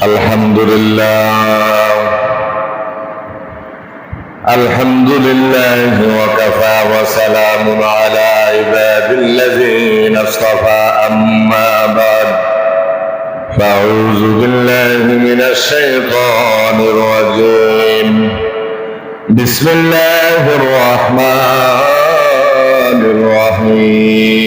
الحمد لله الحمد لله وكفى وسلام على عباد الذين اصطفى أما بعد فأعوذ بالله من الشيطان الرجيم بسم الله الرحمن الرحيم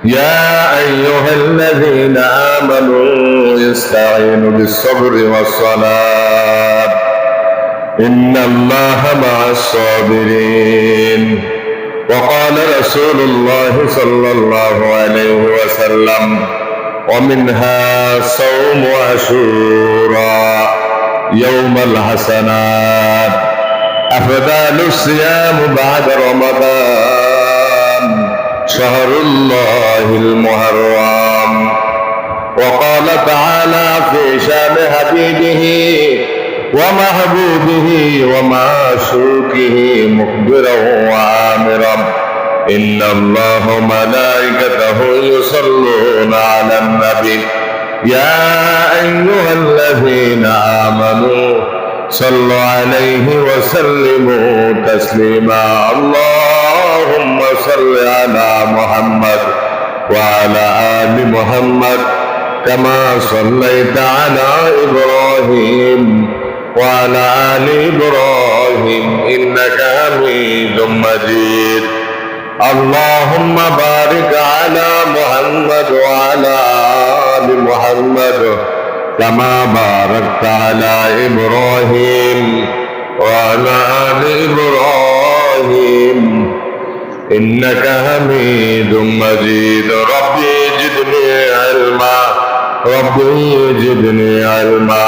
يا أيها الذين آمنوا استعينوا بالصبر والصلاة إن الله مع الصابرين وقال رسول الله صلى الله عليه وسلم ومنها صوم عاشوراء يوم الحسنات أفضل الصيام بعد رمضان شهر الله المحرم وقال تعالى في شان حبيبه ومحبوبه ومعشوقه مخبرا وآمرا إن الله ملائكته يصلون على النبي يا أيها الذين آمنوا صلوا عليه وسلموا تسليما اللهم صل على محمد وعلى آل محمد كما صليت على إبراهيم وعلى آل إبراهيم إنك حميد مجيد اللهم بارك على محمد وعلى آل محمد كما باركت على إبراهيم وعلى آل إبراهيم إنك حميد مجيد ربي زدني علما ربي زدني علما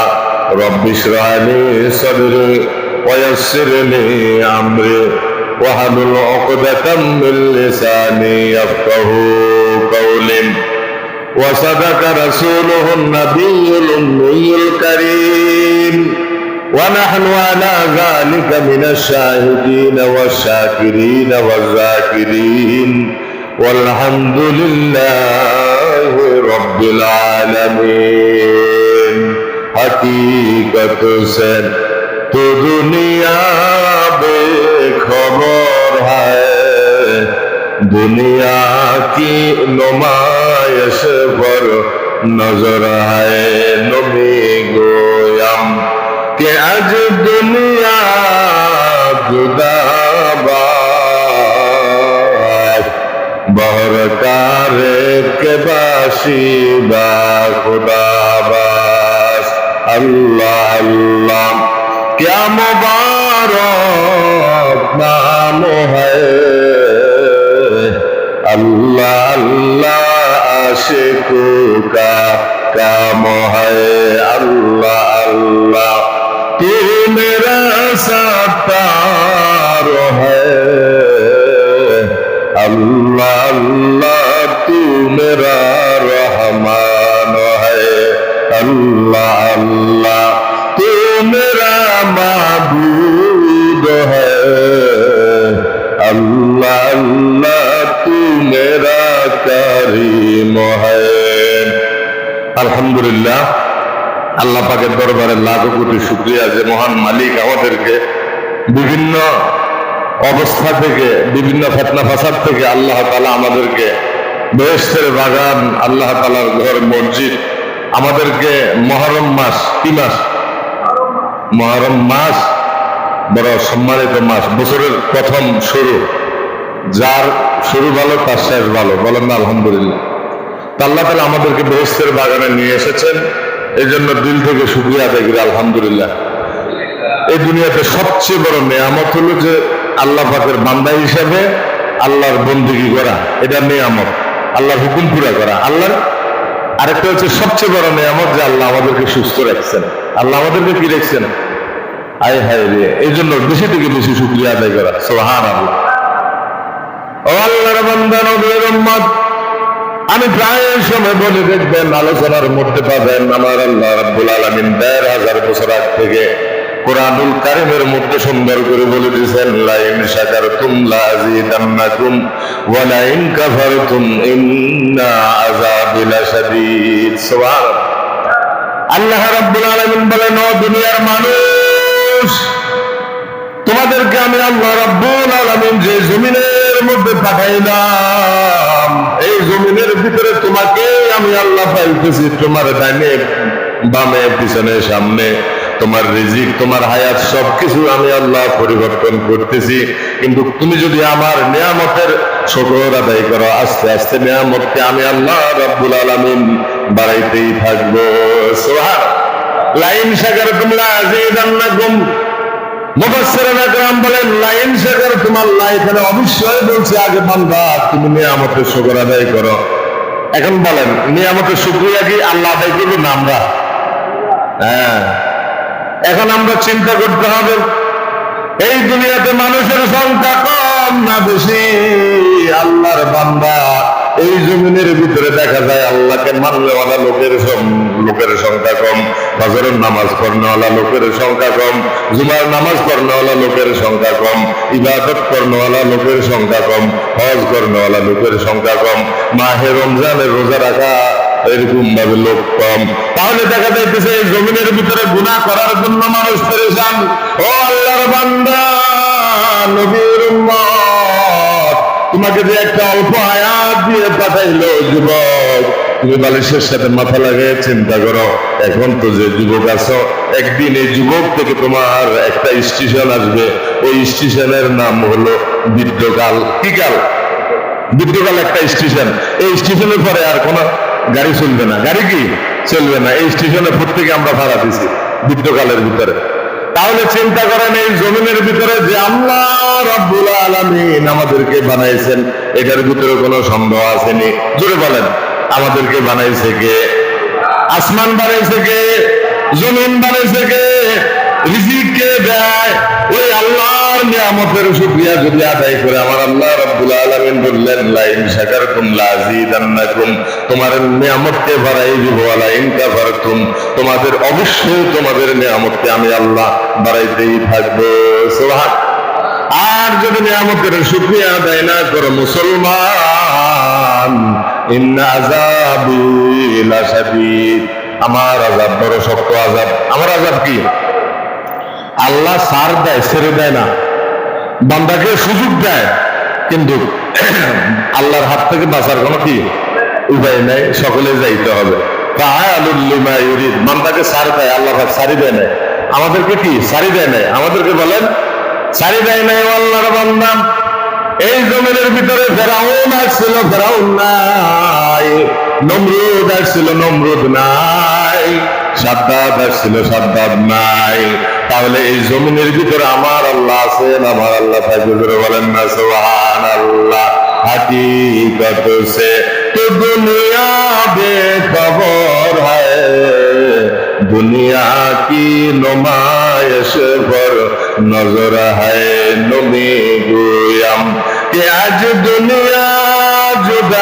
رب اشرح لي صدري ويسر لي أمري واحلل عقدة من لساني يفقه قولي وصدق رسوله النبي الأمي الكريم ونحن على ذلك من الشاهدين والشاكرين والذاكرين والحمد لله رب العالمين حقیقت سے تو دنیا بے خبر ہے دنیا کی نمائش پر نظر ہے نبی گویم کہ آج دنیا جدا باز بہرکار کے باشی با خدا باز اللہ اللہ کیا مبارک نام ہے اللہ اللہ عاشقوں کا کام ہے اللہ اللہ تو میرا ستار ہے اللہ اللہ تو میرا رحمان ہے اللہ اللہ تو میرا معبود ہے اللہ اللہ تو میرا کریم ہے আলহামদুলিল্লাহ আল্লাহ পাকের দরবারে লাখো কোটি শুকরিয়া যে মহান মালিক আমাদেরকে বিভিন্ন অবস্থা থেকে বিভিন্ন ফিতনা ফাসাদ থেকে আল্লাহ তাআলা আমাদেরকে বেহেশতের বাগান আল্লাহ তাআলার ঘর মসজিদ আমাদেরকে মুহররম মাস কি মাস মুহররম মাস বড় সম্মানিত মাস বছরের প্রথম শুরু যার শুরু ভালো তার শেষ ভালো বলেন না আলহামদুলিল্লাহ আল্লাহ তাআলা আমাদেরকে বেহেশতের বাগানে নিয়ে এসেছেন এই জন্য দিল থেকে শুকরিয়া আদায় করি আলহামদুলিল্লাহ এই দুনিয়াতে সবচেয়ে বড় নিয়ামত হলো যে আল্লাহ পাকের বান্দা হিসাবে আল্লাহর বন্দেগী করা এটা নিয়ামত আল্লাহর হুকুম পুরা করা আল্লাহর আরেকটা হচ্ছে সবচেয়ে বড় নিয়ামত যে আল্লাহ আমাদেরকে সুস্থ রাখছেন আল্লাহ আমাদেরকে কি রাখছেন আয় হায় রে এই জন্য বেশি থেকে বেশি শুকরিয়া আদায় করা সুবহানাল্লাহ ও আল্লাহর বান্দা নবীর উম্মত আমি প্রায় সময় বলে দেখবেন আলোচনার মধ্যে পাবেন আমার আল্লাহ রাব্বুল আলামিন ১৫০০ বছর আগ থেকে কোরআনুল কারীমের মধ্যে সুন্দর করে বলে দিয়েছেন, লাইন শাকারতুম লাযিদান্নাকুম ওয়া লাইন কাফারতুম ইন্না আযাবি লাশাদীদ। সুবহানাল্লাহ। আল্লাহ রাব্বুল আলামিন বলেন, ও দুনিয়ার মানুষ, তোমাদেরকে আমি আল্লাহ রাব্বুল আলামিন যে জমিনের মধ্যে পাঠাইলাম, এই জমিনের ভিতরে তোমাকে আমি আল্লাহ পাইতেছি, তোমার ডাইনে বামে পিছনে সামনে, তোমার রিজিক তোমার হায়াত সবকিছু আমি আল্লাহ পরিবর্তন করতেছি। কিন্তু তুমি যদি আমার নিয়ামতের শুকর আদায় করো, আস্তে আস্তে নিয়ামতকে আমি আল্লাহ রাব্বুল আলামিন বাড়াইতেই থাকবো। সুবহানাল্লাহ। লাইন শাকারতুম লাযিদান্নাকুম। মুফাসসিরিন একরাম বলেন, লাইন শাকারতুম, আল্লাহ এখানে অবশ্যই বলছে আগে বান্দা তুমি নিয়ামতের শুকর আদায় করো। এখন বলেন, নিয়ামতের শুকরিয়া কি আল্লাহ আদায় করবে না আমরা? হ্যাঁ। এখন আমরা চিন্তা করতে হবে, এই দুনিয়াতে মানুষের সংখ্যা কম না বেশি? আল্লাহর বান্দা এই জমিনের ভিতরে দেখা যায় আল্লাহকে মাননেওয়ালা লোকের সংখ্যা কম, ফজরের নামাজ পড়নেওয়ালা লোকের সংখ্যা কম, জুমার নামাজ পড়নেওয়ালা লোকের সংখ্যা কম, ইবাদত করনেওয়ালা লোকের সংখ্যা কম, হজ করনেওয়ালা লোকের সংখ্যা কম, মাহে রমজানের রোজা রাখা এরকম ভাবে লোক কম। তাহলে দেখা যাইতেছে এই জমিনের ভিতরে গুনাহ করার জন্য মানুষ পেরেশান। ও আল্লাহর বান্দা, নবীর উম্মত, তোমাকে যে একটা অল্প হায়াত দিয়ে পাঠাইলো যুবক, তুমি বালিশের সাথে মাথা লাগিয়ে চিন্তা করো, এখন তো যে যুবক আছো, একদিন এই যুবক থেকে তোমার একটা স্টেশন আসবে, ওই স্টেশনের নাম হলো বৃদ্ধকাল। কি কাল? বৃদ্ধকাল একটা স্টেশন। এই স্টেশনের পরে আর কোন গাড়ি চলবে না। গাড়ি কি চলবে না? এই স্টেশনে প্রত্যেকে আমরা ভাড়া দিছি বৃদ্ধকালের ভিতরে। তাহলে চিন্তা করেন, এই জমিনের ভিতরে যে আল্লাহ রাব্বুল আলামিন আমাদেরকে বানাইছেন, এটার ভিতরে কোনো সন্দেহ আসেনি? জোরে বলেন, আমাদেরকে বানাইছে কে? আসমান বানাইছে কে? জমিন বানাইছে কে? রিজিক কে দেয়? ওই আল্লাহর নিয়ামতের শুকরিয়া যদি আদায় করে, আমার আল্লাহ রাব্বুল আলামিন বললেন, লাইন শাকারতুম লাযিদান্নাকুম, তোমার নিয়ামতকে বাড়াই দিব, লাইন কাফারতুম, তোমাদের অবশ্যই তোমাদের নিয়ামতকে আমি আল্লাহ বাড়াইতেই থাকবো। সুবহানাল্লাহ। আর যদি নিয়ামতের শুকরিয়া আদায় না করো মুসলমান, ইন্না আযাবি লাশাদীদ, আমার আযাব বড় শক্ত আযাব। আমার আযাব কি? আল্লাহ ছাড় দেয়, ছেড়ে দেয় না, বান্দাকে সুযোগ দেয়, কিন্তু আল্লাহর হাত থেকে বাঁচার কোনো কি উপায় নাই, সকলে যাইতে হবে। ফাআলুল লিমা ইউরিদ, বান্দাকে ছাড় দেয়, আল্লাহর হাত ছাড়ি দেয় নাই। আমাদেরকে কি ছাড়ি দেয় নাই? আমাদেরকে বলেন ছাড়ি দেয় নাই। আল্লাহর বান্দা, এই জমিনের ভিতরে ফেরাউন আসছিল, ফেরাউন নাই। নমরুদ আসছিল, নমরুদ নাই। সাদ্দাত আসছিল, সাদ্দাত নাই। তাহলে এই জমিনের ভিতরে আমার আল্লাহ আছেন, আমার আল্লাহ থাকবে। বলেন না সুবহানাল্লাহ। हकीकत से तो दुनिया बेखबर है, दुनिया की नुमाइश पर नजर है। नमी गोयम कि आज दुनिया जुदाबाद,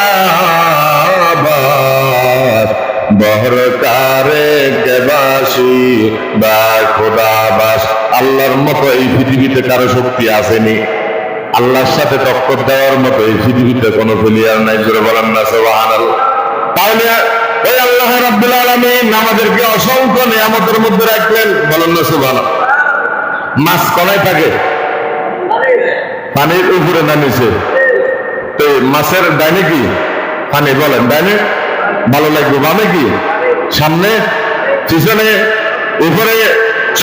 बहरकारे के बासी बा खुदाबास। আল্লাহর মতো এই পৃথিবীতে কারো শক্তি আসেনি, আল্লাহর সাথে টক্কর দেওয়ার মতো এই পৃথিবীতে কোনো প্লেয়ার নাই। জোরে বলেন না সুবহানাল্লাহ। তাহলে ওই আল্লাহ রাব্বুল আলামিন আমাদেরকে অসংখ্য নিয়ামতের মধ্যে রাখলেন। বলেন না সুবহানাল্লাহ। মাছ কোথায় থাকে? পানির উপরে না নিচে? তো মাছের ডাইনে কি পানি? বলেন ডাইনে ভালো লাগবে, বামে কি? সামনে, পিছনে, উপরে,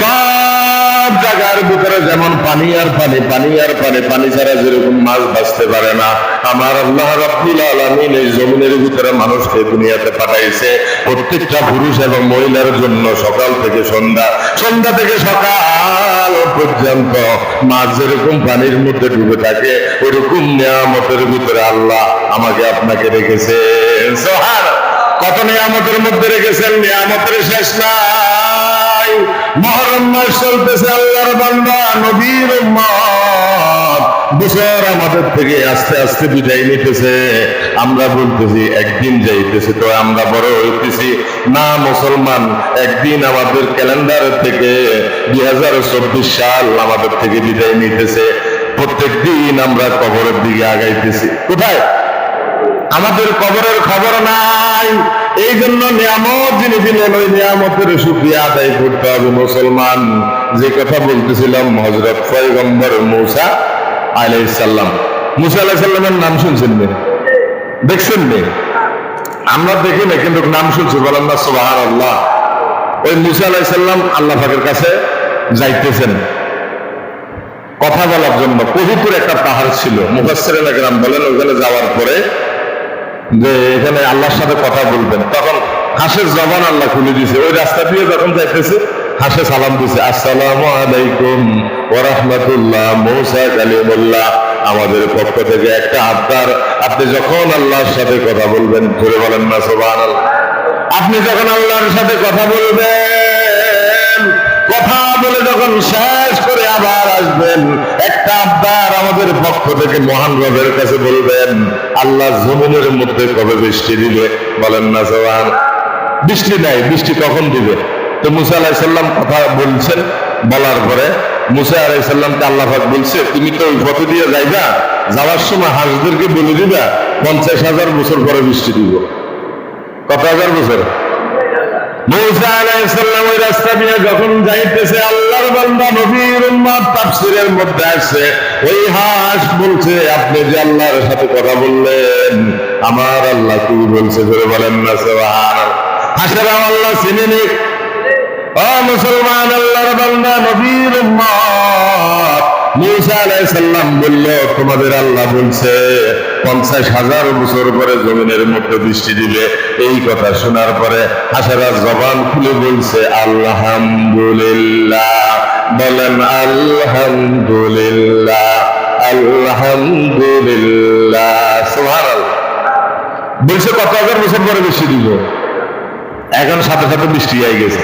সব জায়গার ভিতরে যেমন পানি আর পানি, পানি আর পানি, পানি ছাড়া যেরকম মাছ বাঁচতে পারে না, আমার আল্লাহ রাব্বুল আলামিন এই জমিনের ভিতরে মানুষকে দুনিয়াতে পাঠাইছে প্রত্যেকটা পুরুষ এবং মহিলার জন্য। সকাল থেকে সন্ধ্যা, সন্ধ্যা থেকে সকাল পর্যন্ত মাছ যেরকম পানির মধ্যে ডুবে থাকে, ওরকম নিয়ামতের ভিতরে আল্লাহ আমাকে আপনাকে রেখেছেন। সুবহানাল্লাহ। কত নিয়ামতের মধ্যে রেখেছেন, নিয়ামতের শেষ নাই। মুহররম মাস চলতেছে, আল্লাহর বান্দা নবীর উম্মত বছর আমাদের থেকে আস্তে আস্তে বিদায় নিতেছে। আমরা বলতেছি একদিন যাইতেছে, তো আমরা বড় হইতেছি না মুসলমান। একদিন আমাদের ক্যালেন্ডার থেকে 2024 সাল আমাদের থেকে বিদায় নিতেছে। প্রত্যেক দিন আমরা কবরের দিকে আগাইতেছি। কোথায়? আমাদের কবরের খবর নাই। এই জন্য নিয়ামত যিনি দিলেন, ওই নিয়ামতের শুকরিয়া আদায় করতে হবে মুসলমান। যে কথা বলতেছিলাম, হযরত পয়গম্বর মূসা আলাইহিস সালাম, মূসা আলাইহিস সালামের নাম শুনছেন নি? দেখছেন নি? আমরা দেখি না, কিন্তু নাম শুনছি। বলেন না সুবহানাল্লাহ। ওই মূসা আলাইহিস সালাম আল্লাহ পাকের কাছে যাইতেছেন কথা বলার জন্য। পবিত্র একটা পাহাড় ছিল। মুফাসসিরিন কেরাম বলেন, ওখানে যাওয়ার পরে যে এখানে আল্লাহর সাথে কথা বলবেন, তখন হাঁসের জবান আল্লাহ খুলে দিয়েছে। ওই রাস্তা দিয়ে যখন যাইতেছে, হাঁসে সালাম দিছে, আসসালামু আলাইকুম ওয়া রাহমাতুল্লাহ, মূসা কালিমুল্লাহ, আমাদের পক্ষ থেকে একটা আবদার। আপনি যখন আল্লাহর সাথে কথা বলবেন, ধরে বলেন না সুবহানাল্লাহ, আপনি যখন আল্লাহর সাথে কথা বলবেন, কথা বলে যখন শেষ করে আবার আসবেন, একটা আবদার আমাদের পক্ষ থেকে মহান রবের কাছে বলবেন, আল্লাহ জমিনের মধ্যে কবে বৃষ্টি দিবে? বলেন না সুবহান। বৃষ্টি নাই, বৃষ্টি কখন দিবে? তো মূসা আলাইহিস সালাম কথা বলছেন। বলার পরে মূসা আলাইহিস সালামকে আল্লাহ পাক বলছে, তুমি তো ওই পথ দিয়ে যাইবা, যাওয়ার সময় হাঁসদেরকে বলে দিবা 50,000 বছর পরে বৃষ্টি দিব। কত হাজার বছর? মূসা আলাইহিস সালাম ওই রাস্তা দিয়ে যখন যাইতেছে, আল্লাহর বান্দা নবীর উম্মত তাফসীরের মধ্যে আছে, ওই হাঁস বলছে, আপনি যে আল্লাহর সাথে কথা বললেন, আমার আল্লাহ কি বলছে? ধরে বলেন না সুবহানাল্লাহ। হাসেরা আল্লাহ চিনেনি। ও মুসলমান, আল্লাহর বান্দা নবীর উম্মত, মূসা আলাইহিস সালাম বলল, তোমাদের আল্লাহ বলছে 50,000 বছর পরে জমিনের মধ্যে বৃষ্টি দিবে। এই কথা শোনার পরে হাসেরা জবান খুলে বলছে আলহামদুলিল্লাহ। বলেন আলহামদুলিল্লাহ, আলহামদুলিল্লাহ, সুবহানাল্লাহ। বলছে কত হাজার বছর পরে বৃষ্টি দিব। এখন সাথে সাথে বৃষ্টি হয়ে গেছে।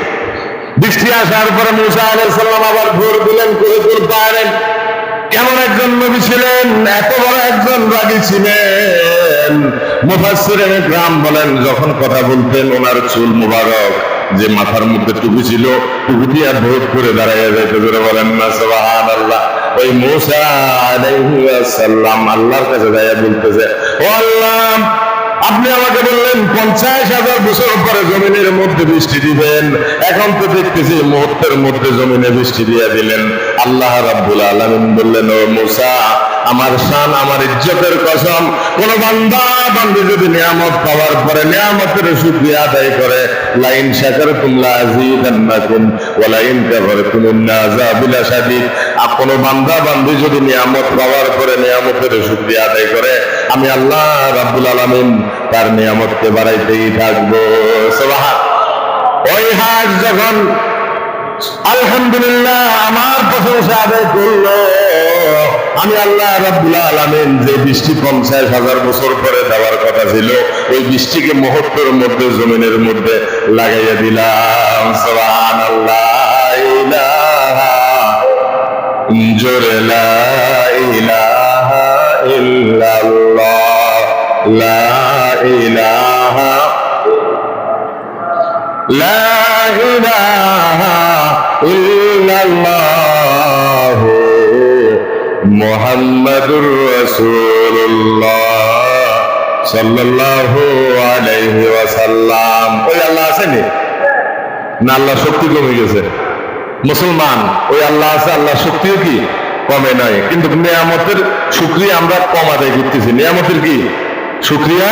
বৃষ্টি আসার পরে মূসা আলাইহিস সালাম আবার ভোর দিলেন, করে পারেন। কেমন একজন নবী ছিলেন, এত বড় একজন রাগী ছিলেন। মুফাসসিরিন কেরাম বলেন, যখন কথা বলতেন ওনার চুল মুবারক যে মাথার মধ্যে টুপি ছিল, টুপি দিয়ে ভোট করে দাঁড়াইয়া যাইতে। ধরে বলেন না সুবহানাল্লাহ। ওই মূসা আলাইহিস সালাম আল্লাহর কাছে যাইয়া বলতেছে, ও আল্লাহ, আপনি আমাকে বললেন 50,000 বছর পরে জমিনের মধ্যে বৃষ্টি দিবেন, এখন তো দেখতেছি মুহূর্তের মধ্যে জমিনে বৃষ্টি দিয়ে দিলেন। আল্লাহ রাব্বুল আলামিন বললেন, ও মূসা, আমার শান, আমার ইজ্জতের কসম, কোন বান্দা বান্দি যদি নিয়ামত পাওয়ার পরে নিয়ামতের শুকরিয়া আদায় করে, লাইন শাকারতুম লাযীদান্নাকুম ওয়া লাইন কাফারতুম ইন্না আযাবি লাশাদীদ, কোন বান্দা বান্দি যদি নিয়ামত পাওয়ার পরে নিয়ামতের শুকরিয়া আদায় করে, আমি আল্লাহ রাব্বুল আলামিন তার নিয়ামতকে বাড়াইতেই থাকবো। সুবহানাল্লাহ। ওই হাঁস যখন আলহামদুলিল্লাহ আমার প্রশংসা আদায় করলো, আমি আল্লাহ রাব্বুল আলামিন যে বৃষ্টি 50,000 বছর পরে দেওয়ার কথা ছিল, ওই বৃষ্টিকে মুহূর্তের মধ্যে জমিনের মধ্যে লাগাইয়া দিলাম। সুবহানাল্লাহ। ইলাহা জোরে লা ইলাহা ইল্লাল্লাহ, লা ইলাহা, লা ইলাহা ইল্লাল্লাহ মুহাম্মাদুর রাসূলুল্লাহ সাল্লাল্লাহু আলাইহি ওয়াসাল্লাম। ওই আল্লাহ আছেনি না? আল্লাহ শক্তি কমে গেছে মুসলমান। ওই আল্লাহ আছে, আল্লাহ শক্তিও কি কমে নাই, কিন্তু নিয়ামতের শুকরিয়া আমরা কম আদায় করতেছি। নিয়ামতের কি শুকরিয়া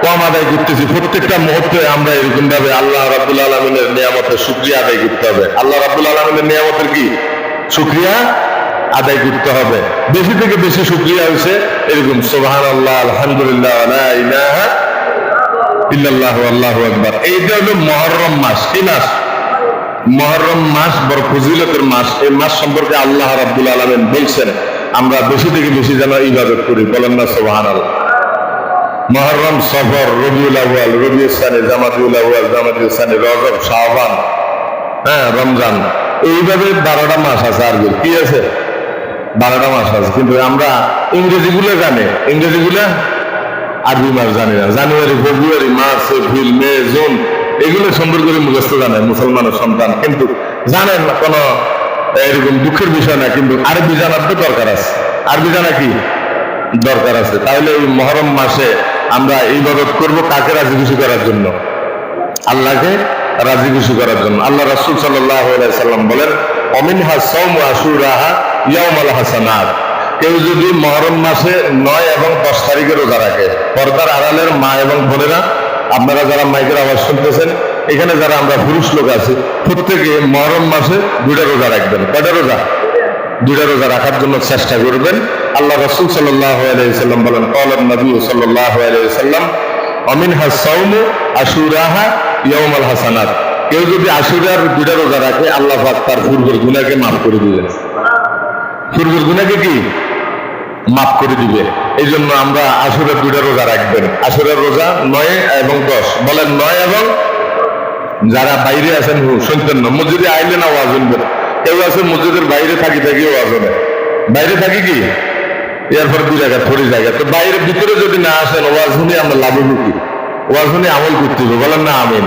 কম আদায় করতেছি। প্রত্যেকটা মুহূর্তে আমরা এরকম ভাবে আল্লাহ রাব্বুল আলামিনের নিয়ামতের শুকরিয়া আদায় করতে হবে। আল্লাহ রাব্বুল আলামিনের নিয়ামতের কি শুকরিয়া আদায় করতে হবে। বেশি থেকে বেশি শুকরিয়া হয়েছে এরকম সুবহানাল্লাহ, আলহামদুলিল্লাহ, লা ইলাহা ইল্লাল্লাহ, আল্লাহু আকবার। এইটা হলো মুহররম মাস। কি মাস? মুহররম মাস বড় ফজিলতের মাস। এই মাস সম্পর্কে আল্লাহ রাব্বুল আলামিন বলছেন, আমরা বেশি থেকে বেশি যেন ইবাদত করি। বলেন না সুবহানাল্লাহ। মুহররম, সফর, রবিউল আউয়াল, রবিউল সানি, জামাতুল আউয়াল, জামাতুল সানি, রজব, শাবান, রমজান, এইভাবে 12টা মাস আছে। আর কি আছে? 12টা মাস আছে, কিন্তু আমরা ইংরেজি গুলো জানি, ইংরেজি গুলা আরবি মাস জানি না। জানুয়ারি, ফেব্রুয়ারি, মার্চ, এপ্রিল, মে, জুন এগুলো সুন্দর করে মুখস্থ জানে মুসলমানের সন্তান, কিন্তু জানেন না, কোনো এরকম দুঃখের বিষয় না। কিন্তু আরবি জানার তো দরকার আছে, আরবি জানা কি দরকার আছে। তাহলে এই মহরম মাসে আমরা ইবাদত করব কাকে রাজি খুশি করার জন্য? আল্লাহকে রাজি খুশি করার জন্য। আল্লাহ রাসূল সাল্লাল্লাহু আলাইহি সাল্লাম বলেন, অমিনহা সাওমু আশুরাহা ইয়াউমাল হাসানাত। কেউ যদি মহরম মাসে 9 এবং 10 তারিখে রোজা রাখে, পর্দার আড়ালের মা এবং বোনেরা, আপনারা যারা মাইকের আওয়াজ শুনতেছেন, এখানে যারা আমরা পুরুষ লোক আছি, প্রত্যেকে মহরম মাসে 2টা রোজা রাখবেন। কয়টা রোজা? 2টা রোজা রাখার জন্য চেষ্টা করবেন। আল্লাহ রাসূল সাল্লাল্লাহু আলাইহি সাল্লাম বলেন, ক্বালান নবী সাল্লাল্লাহু আলাইহি সাল্লাম, অমিনহা সাওমু আশুরাহা ইয়াউমাল হাসানাত। কেউ যদি আশুরার 2টা রোজা রাখে, আল্লাহ পাক তার পূর্বের গুনাহকে মাফ করে দিবেন। পূর্বের গুনাহকে কি মাফ করে দিবে। এই জন্য আমরা আশুরার 2টা রোজা রাখবেন। আশুরার রোজা 9 এবং 10, বলেন 9 এবং, যারা বাইরে আছেন শুনতেন না, মসজিদে আইলে না ওয়াজ শুনবেন। কেউ আছে মসজিদের বাইরে থাকি ওয়াজ হবে, বাইরে থাকি কি এরপর 2 জায়গা 3 জায়গা, তো বাইরে ভিতরে যদি না আসেন ওয়াজ শুনে আমরা লাভ হবো কি? ওয়াজ শুনে আমল করতে হবে, বলেন না আমিন।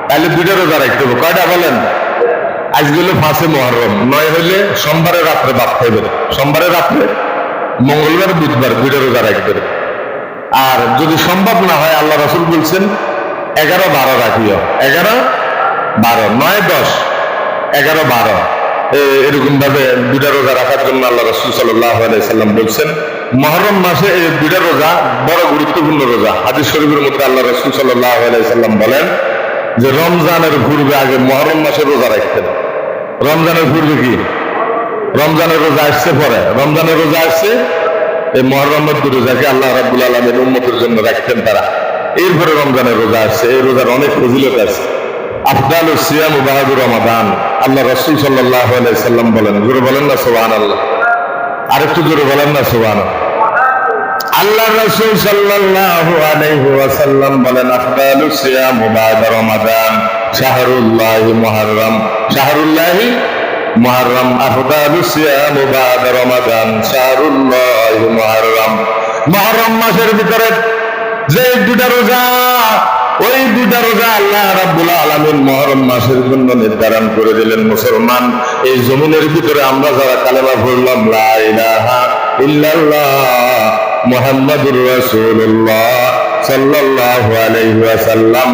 তাহলে 2টা রোজা রাখতে হবে। কয়টা বলেন? আজকে হলো 5 মুহররম, 9 হইলে সোমবারের রাত্রে ভাত খাইবেন, সোমবারের রাত্রে, মঙ্গলবার, বুধবার 2টা রোজা রাখবেন। আর যদি সম্ভব না হয়, আল্লাহ রাসূল বলছেন 11-12 রাখিও, 11-12, 9-10, 11-12 এরকম ভাবে 2টা রোজা রাখার জন্য আল্লাহ রাসূল সাল্লাল্লাহু আলাইহি সাল্লাম বলছেন। মুহররম মাসে এই 2টা রোজা বড় গুরুত্বপূর্ণ রোজা। হাদিস শরীফের মধ্যে আল্লাহ রাসূল সাল্লাল্লাহু আলাইহি সাল্লাম বলেন যে রমজানের পূর্বে আগে মুহররম মাসে রোজা রাখতেন। রমজানের পূর্বে কি? রমজানের রোজা আসছে পরে, রমজানের রোজা আসছে, এই মুহররমের 2 রোজাকে আল্লাহ রাব্বুল আলামিন উম্মতের জন্য রাখতেন তারা। এরপরে রমজানের রোজা আসছে, এই রোজার অনেক ফজিলত আছে। আফদালুস সিয়াম বা'দা রমাদান, আল্লাহ রাসূল সাল্লাল্লাহু আলাইহি সাল্লাম বলেন, জোরে বলেন না সুবহানাল্লাহ, আরেকটু জোরে বলেন না সুবহানাল্লাহ। আল্লাহ রাসূল সাল্লাল্লাহু আলাইহি ওয়াসাল্লাম বলেন, আফদালুস সিয়াম বা'দা রমাদান শাহরুল্লাহি মুহররম, শাহরুল্লাহি মুহররম, আফদালুস সিয়াম বা'দা রমাদান শাহরুল্লাহি মুহররম। মুহররম মাসের ভিতরে যে 2টা রোজা, ওই 2টা রোজা আল্লাহ রাব্বুল আলামিন মুহররম মাসের জন্য নির্ধারণ করে দিলেন। মুসলমান, এই জমিনের ভিতরে আমরা যারা কালেমা পড়লাম, লা ইলাহা ইল্লাল্লাহ মুহাম্মাদুর রাসূলুল্লাহ সাল্লাল্লাহু আলাইহি ওয়াসাল্লাম,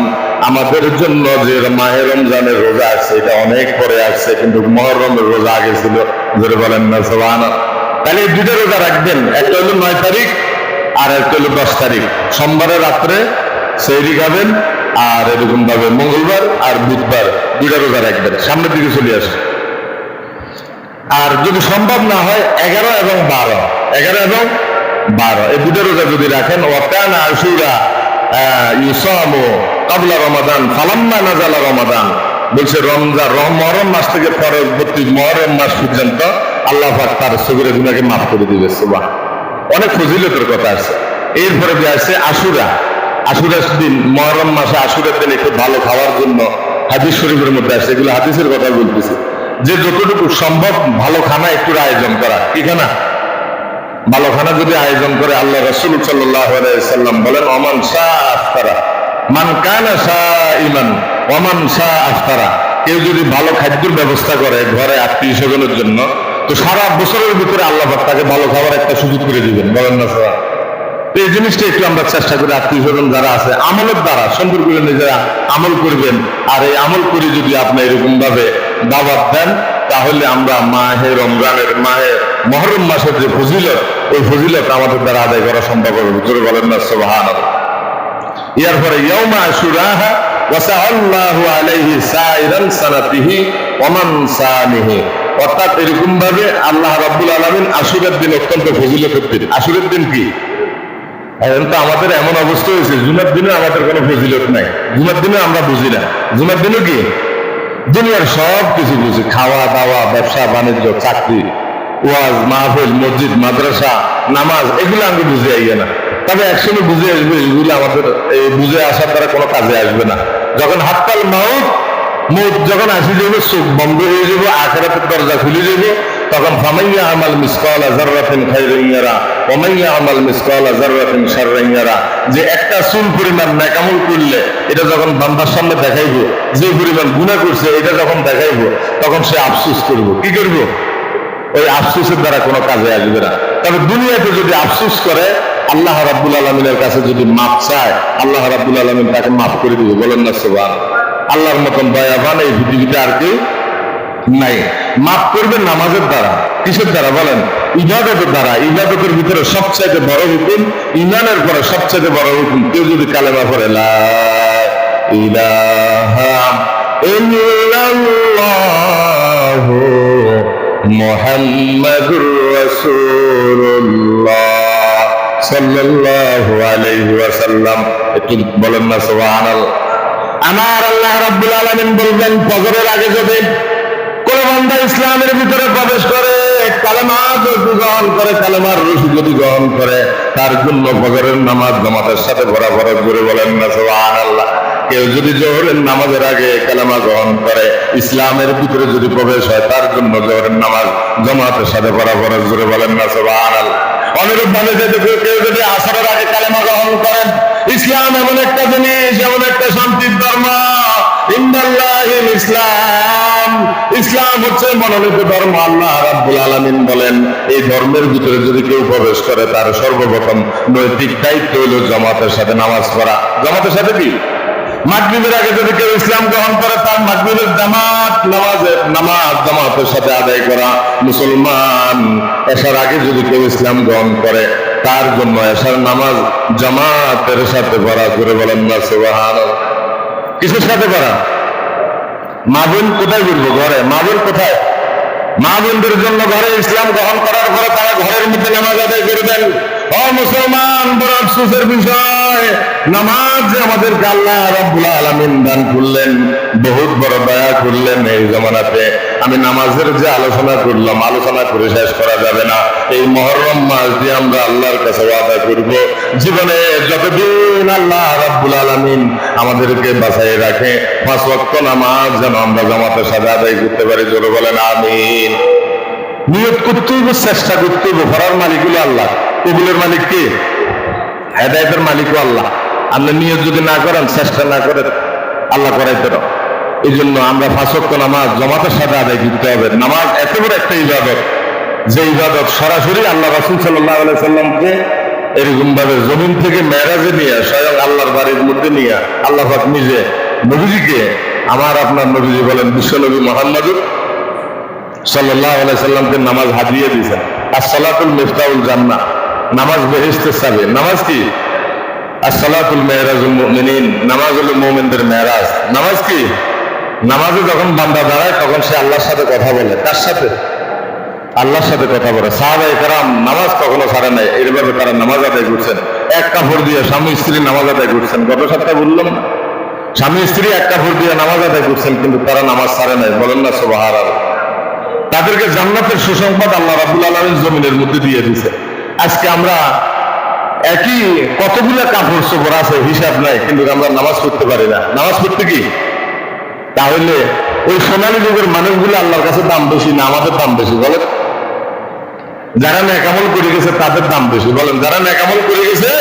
আমাদের জন্য যে মাহে রমজানের রোজা আসছে, এটা অনেক পরে আসছে, কিন্তু মুহররমের রোজা আগে ছিল। জোরে বলেন না সুবহানাল্লাহ। তাহলে এই 2টা রোজা রাখবেন, একটা হলো 9 তারিখ আর একটা হলো 10 তারিখ। সোমবারের রাত্রে সেহরি খাবেন, আর এরকম ভাবে মঙ্গলবার আর বুধবার 2টা রোজা রাখবেন, সামনের দিকে চলে আসে। আর যদি সম্ভব না হয় 11 এবং 12, 11 এবং 12 এই 2টা রোজা যদি রাখেন, ওয়াকানা আশুরা ইউসামু ক্বাবলা রমাদান ফালাম্মা নাযালা রমাদান, বলছে মুহররম মাস থেকে পরবর্তী মুহররম মাস পর্যন্ত আল্লাহ পাক তার সগীরা গুনাহকে মাফ করে দিবে। সুবহানাল্লাহ, অনেক ফজিলতের কথা আছে। এরপরে যে আছে আশুরা, আশুরার দিন, মুহররম মাসে আশুরার দিন একটু ভালো খাওয়ার জন্য হাদিস শরীফের মধ্যে আছে, এগুলো হাদিসের কথা বলতেছে, যে যতটুকু সম্ভব ভালো খানা একটু আয়োজন করা। কি খানা? ভালো খানা যদি আয়োজন করে, আল্লাহ রাসূল সাল্লাল্লাহু আলাইহি সাল্লাম বলেন, ওমান শাআ আফতারা, মান কানা শাঈমান ওয়া মান শাআ আফতারা। কেউ যদি ভালো খাদ্যের ব্যবস্থা করে ঘরে আত্মীয় স্বজনের জন্য, তো সারা বছরের ভিতরে আল্লাহ পাক তাকে ভালো খাবার একটা সুযোগ করে দিবেন, বলেন না সবাই। এই জিনিসটা একটু আমরা চেষ্টা করি, আত্মীয় স্বজন যারা আছে আমলের দ্বারা সুন্দর করে নিজেরা আমল করবেন। আর এই আমল করে যদি আপনি এরকম ভাবে দাওয়াত দেন, তাহলে আমরা মাহে রমজানের, মাহে মুহররম মাসের যে ফজিলত, ওই ফজিলত আমাদের দ্বারা আদায় করা সম্ভব হবে। জোরে বলেন না সুবহানাল্লাহ। এরপরে ইয়াউমা আশুরাহা ওয়া সাআল্লাহু আলাইহি সাইরান সানাতিহি ওয়া মান সামিহি, অর্থাৎ এরকম ভাবে আল্লাহ রাব্বুল আলামিন আশুরার দিন অত্যন্ত ফজিলতের দিন। আশুরার দিন কি? এখন তো আমাদের এমন অবস্থা হয়েছে, জুমার দিনে আমাদের কোনো ফজিলত নাই, জুমার দিনে আমরা বুঝি না। জুমার দিনে কি দুনিয়ার সব কিছু বুঝি, খাওয়া দাওয়া, ব্যবসা বাণিজ্য, চাকরি, ওয়াজ মাহফিল, মসজিদ মাদ্রাসা, নামাজ, এগুলো আমি বুঝে আইয়া না। তবে একসঙ্গে বুঝে আসবে, এগুলো আমাদের এই বুঝে আসার দ্বারা কোনো কাজে আসবে না। যখন হাততাল মউত যখন আসি যাবে, চোখ বন্ধ হয়ে যাবো, আখিরাতের দরজা খুলে যাবো, তখন ফামাইয়া আমাল মিসকালা যাররাতিন খায়রান ইয়ারা ওয়া মাইয়া আমাল মিসকালা যাররাতিন শাররান ইয়ারা, যে একটা চুল পরিমাণ নেক আমল করলে এটা যখন বান্দার সামনে দেখাইবো, যে পরিমাণ গুনাহ করছে এটা যখন দেখাইবো, তখন সে আফসোস করব। কি করব? ওই আফসোসের দ্বারা কোনো কাজে আসবে না। তবে দুনিয়াতে যদি আফসোস করে, আল্লাহ রাব্বুল আলামিনের কাছে যদি মাফ চায়, আল্লাহ রাব্বুল আলামিন তাকে মাফ করে দিবে। বলেন না সুবহান। আল্লাহর মতন দয়াবান এই পৃথিবীতে আর কেউ নাই। মাফ করবেন নামাজের দ্বারা। কিসের দ্বারা বলেন? ইবাদতের দ্বারা। ইবাদতের ভিতরে সবচাইতে বড় হুকুম, ঈমানের পরে সবচাইতে বড় হুকুম, কেউ যদি কালেমা পড়ে লা ইলাহা ইল্লাল্লাহু মুহাম্মাদুর রাসূলুল্লাহ সাল্লাল্লাহু আলাইহি ওয়াসাল্লাম, একটু বলেন না সুবহানাল্লাহ। আমার আল্লাহ রাব্বুল আলামিন বলবেন, ফজরের আগে যদি কোন বান্দা ইসলামের ভিতরে প্রবেশ করে, কালেমা যদি গ্রহণ করে, কালেমার রশি যদি গ্রহণ করে, তার জন্য ফজরের নামাজ জামাতের সাথে বরাবর করে বলেন না সুবহানাল্লাহ। কেউ যদি জোহরের নামাজের আগে কালেমা গ্রহণ করে, ইসলামের ভিতরে যদি প্রবেশ হয়, তার জন্য জোহরের নামাজ জামাতের সাথে বরাবর জোরে বলেন না সুবহানাল্লাহ। অনুরূপ ভাবে কেউ যদি আসরের আগে কালেমা গ্রহণ করেন, ইসলাম এমন একটা জিনিস, এমন একটা শান্তির ধর্ম, ইন্নাল্লাহিল ইসলাম, ইসলাম হচ্ছে মনোনীত ধর্ম। আল্লাহ রাব্বুল আলামিন বলেন, এই ধর্মের ভিতরে যদি কেউ প্রবেশ করে, তার সর্বপ্রথম নৈতিক দায়িত্ব হলো জামাতের সাথে নামাজ পড়া। জামাতের সাথে কি? মাগরিবের আগে যদি কেউ ইসলাম গ্রহণ করে, তার মাগরিবের নামাজ জামাতের সাথে আদায় করা। মুসলমান এশার আগে যদি কেউ ইসলাম গ্রহণ করে, তার জন্য এশার নামাজ জামাতের সাথে পড়া। করে বলেন না সুবহানাল্লাহ। কিসের সাথে পড়া? মা বোন কোথায় বলবো? ঘরে। মা বোন কোথায়? মা বোনদের জন্য ঘরে ইসলাম গ্রহণ করার পরে তারা ঘরের মধ্যে নামাজ আদায় করবেন। ও মুসলমান, বড় আফসোসের বিষয়, নামাজ যে আমাদেরকে আল্লাহ রাব্বুল আলামিন দান করলেন, বহুত বড় দয়া করলেন এই জামানাতে। আমি নামাজের যে আলোচনা করলাম, আলোচনা করে শেষ করা যাবে না। এই মুহররম মাস দিয়ে আমরা আল্লাহর কাছে ওয়াদা করব, জীবনে যতদিন আল্লাহ রাব্বুল আলামিন আমাদেরকে বাঁচাই রাখে, 5 ওয়াক্ত নামাজ যেন আমরা জামাতের সাথে আদায় করতে পারি। জোরে বলেন আমিন। নিয়ত করতে হইব, চেষ্টা করতে হইব। করার মালিক হলো আল্লাহ, কবুলের মালিক কে? হেদায়েতের মালিকও আল্লাহ। আপনি নিয়ত যদি না করেন, চেষ্টা না করেন, আল্লাহ করাইতে পারেন। এই জন্য আমরা 5 ওয়াক্ত নামাজ জামাতের সাথে আদায় করতে হবে। নামাজ এত বড় একটা ইবাদত, যে ইবাদত সরাসরি আল্লাহ রাসূল সাল্লাল্লাহু আলাইহি সাল্লামকে এরকম ভাবে জমিন থেকে মেরাজে নিয়ে, স্বয়ং আল্লাহর বাড়ির মধ্যে নিয়ে আল্লাহ পাক নিজে নবীজিকে, আমার আপনার নবীজি বলেন বিশ্বনবী মুহাম্মদুর সাল্লাল্লাহু আলাইহি সাল্লামকে নামাজ হাদিয়ে দিয়েছেন। as-সালাতুল মিফতাহুল জান্নাহ, নামাজ বেহেশতের চাবি। নামাজ কি? as-সালাতুল মিরাজুল মুমিনিন, নামাজ হলো মুমিনদের মেরাজ। নামাজ কি? নামাজে যখন বান্দা দাঁড়ায়, তখন সে আল্লাহর সাথে কথা বলে। কার সাথে? আল্লাহর সাথে কথা বলে। সাহাবায়ে কেরাম নামাজ কখনো ছাড়ে নাই, এইভাবে তারা নামাজ আদায় করছেন। এক কাপড় দিয়ে স্বামী স্ত্রী নামাজ আদায় করছেন। গত সপ্তাহে বললাম না, স্বামী স্ত্রী এক কাপড় দিয়ে নামাজ আদায় করছেন, কিন্তু তারা নামাজ ছাড়ে নাই। বলেন না সুবহানাল্লাহ। তাদেরকে জান্নাতের সুসংবাদ আল্লাহ রাব্বুল আলামিন জমিনের মধ্যে দিয়ে দিয়েছে। আজকে আমরা একই কতগুলা কাপড় চোপড় আছে, হিসাব নাই, কিন্তু আমরা নামাজ পড়তে পারি না। নামাজ পড়তে কি? তাহলে ওই সোনালী যুগের মানুষগুলো আল্লাহর কাছে দাম বেশি না আমাদের দাম বেশি? বলেন। যারা নেকামল করে গেছে তাদের দাম বেশি। বলেন, যারা নেকামল করে গেছে,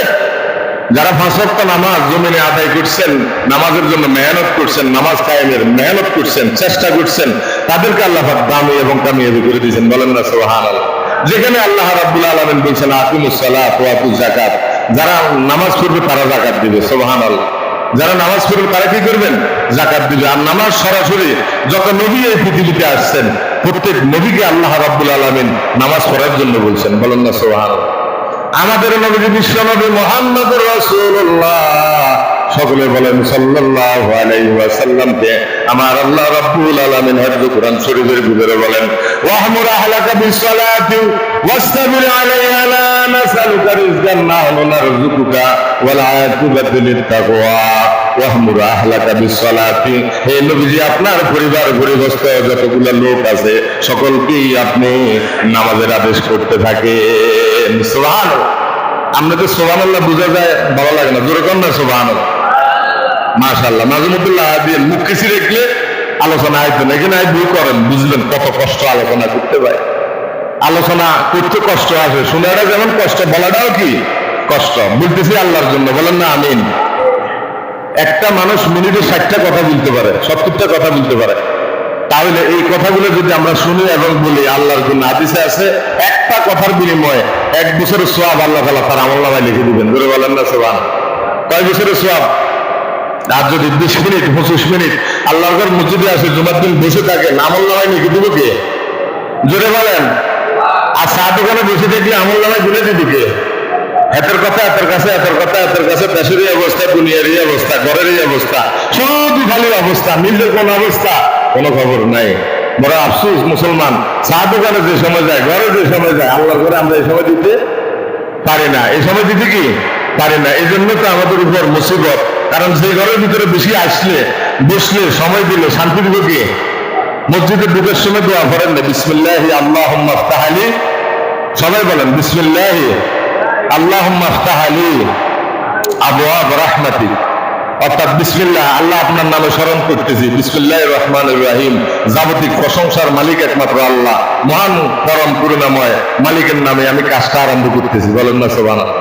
যারা 5 ওয়াক্ত নামাজ জমিনে আদায় করছেন, নামাজের জন্য মেহনত করছেন, নামাজ কায়েমের মেহনত করছেন, চেষ্টা করছেন, তাদেরকে আল্লাহ পাক দামি এবং কামিয়াবি করে দিয়েছেন। বলেন না সুবহানাল্লাহ। যেখানে আল্লাহ রাব্বুল আলামিন বলছেন আকিমুস সালাত ওয়া আতুজ যাকাত, যারা নামাজ পড়বে তারা যাকাত দিবে। সুবহানাল্লাহ। যারা নামাজ পড়বে তারা কি করবেন? যাকাত দিবে। আর নামাজ সরাসরি যত নবী এই পৃথিবীতে আসছেন, প্রত্যেক নবীকে আল্লাহ রাব্বুল আলামিন নামাজ পড়ার জন্য বলছেন। বলেন না সুবহানাল্লাহ। আমাদের নবী বিশ্ব নবী মুহাম্মদুর রাসূলুল্লাহ, সকলে বলেন সাল্লাল্লাহু আলাইহি ওয়াসাল্লামকে আমার আল্লাহ রাব্বুল আলামিন হযরত কুরআন শরীফের ভিতরে বলেন, ওয়াহমুর আহলাকা বিসসালাতি ওয়াসতাবির আলাইহা লা নাসালুকা রিজকান নাহনু নারযুকুকা ওয়াল আকিবাতু লিত্তাকওয়া। ওয়াহমুর আহলাকা বিসসালাতি, হে নবীজি আপনার পরিবার পরিবস্ত যতগুলো লোক আছে সকলকেই আপনি নামাজের আদেশ করতে থাকেন। সুবহানাল্লাহ। আমরা তো সুবহানাল্লাহ বুঝা যায়, ভালো লাগে না? জোরে কোন না সুবহানাল্লাহ। মাশাআল্লাহ। নাজমুদ্দুল্লাহ দিয়ে মুখ কিছু রেখলে আলোচনা আইতেন, এখানে আই ভুল করেন, বুঝলেন কত কষ্ট আলোচনা করতে পারে। আলোচনা করতে কষ্ট আসে, শোনাটা যেমন কষ্ট, বলাটাও কি কষ্ট। বলতেছি আল্লাহর জন্য, বলেন না আমিন। একটা মানুষ মিনিটে 60টা কথা বলতে পারে, 70টা কথা বলতে পারে। তাহলে এই কথাগুলো যদি আমরা শুনি এবং বলি আল্লাহর জন্য, হাদিসে আছে একটা কথার বিনিময়ে 1 বছরের সওয়াব আল্লাহ তাআলা তার আমলনামায় লিখে দিবেন। ধরে বলেন না সুবহান। কয় বছরের সওয়াব? আর যদি 20 মিনিট 25 মিনিট আল্লাহর ঘর মসজিদে আসে, জুমার দিন বসে থাকে, আমলনামায় লিখে দিব কে? জোরে বলেন। আর চা দোকানে বসে থাকলে আমলনামায় গুনে দিবে কে? এতের কথা এতের কাছে, এতের কথা এতের কাছে, দেশের এই অবস্থা, দুনিয়ার এই অবস্থা, ঘরের এই অবস্থা, শুধু খালি অবস্থা, নিজের কোন অবস্থা কোনো খবর নাই। বড় আফসোস, মুসলমান চা দোকানে যে সময় যায়, ঘরে যে সময় যায়, আল্লাহর ঘরে আমরা এই সময় দিতে পারি না। এই সময় দিতে কি পারি না? এই জন্য তো আমাদের উপর মুসিবত। কারণ সেই ঘরের ভিতরে বেশি আসলে, বসলে, সময় দিলে শান্তি দিব কি? মসজিদের ঢুকের সময় দোয়া করেন না, বিসমিল্লাহি আল্লাহুম্মা ইফতাহ আলী। সবাই বলেন বিসমিল্লাহি আল্লাহুম্মা ইফতাহ আলী আবওয়াব রাহমাতিক। অর্থাৎ বিসমিল্লাহ, আল্লাহ আপনার নামে স্মরণ করতেছি, বিসমিল্লাহির রহমানির রহিম। জাগতিক প্রশংসার মালিক একমাত্র আল্লাহ, মহান পরম করুণাময় মালিকের নামে আমি কাজটা আরম্ভ করতেছি। বলেন না সুবহানাল্লাহ।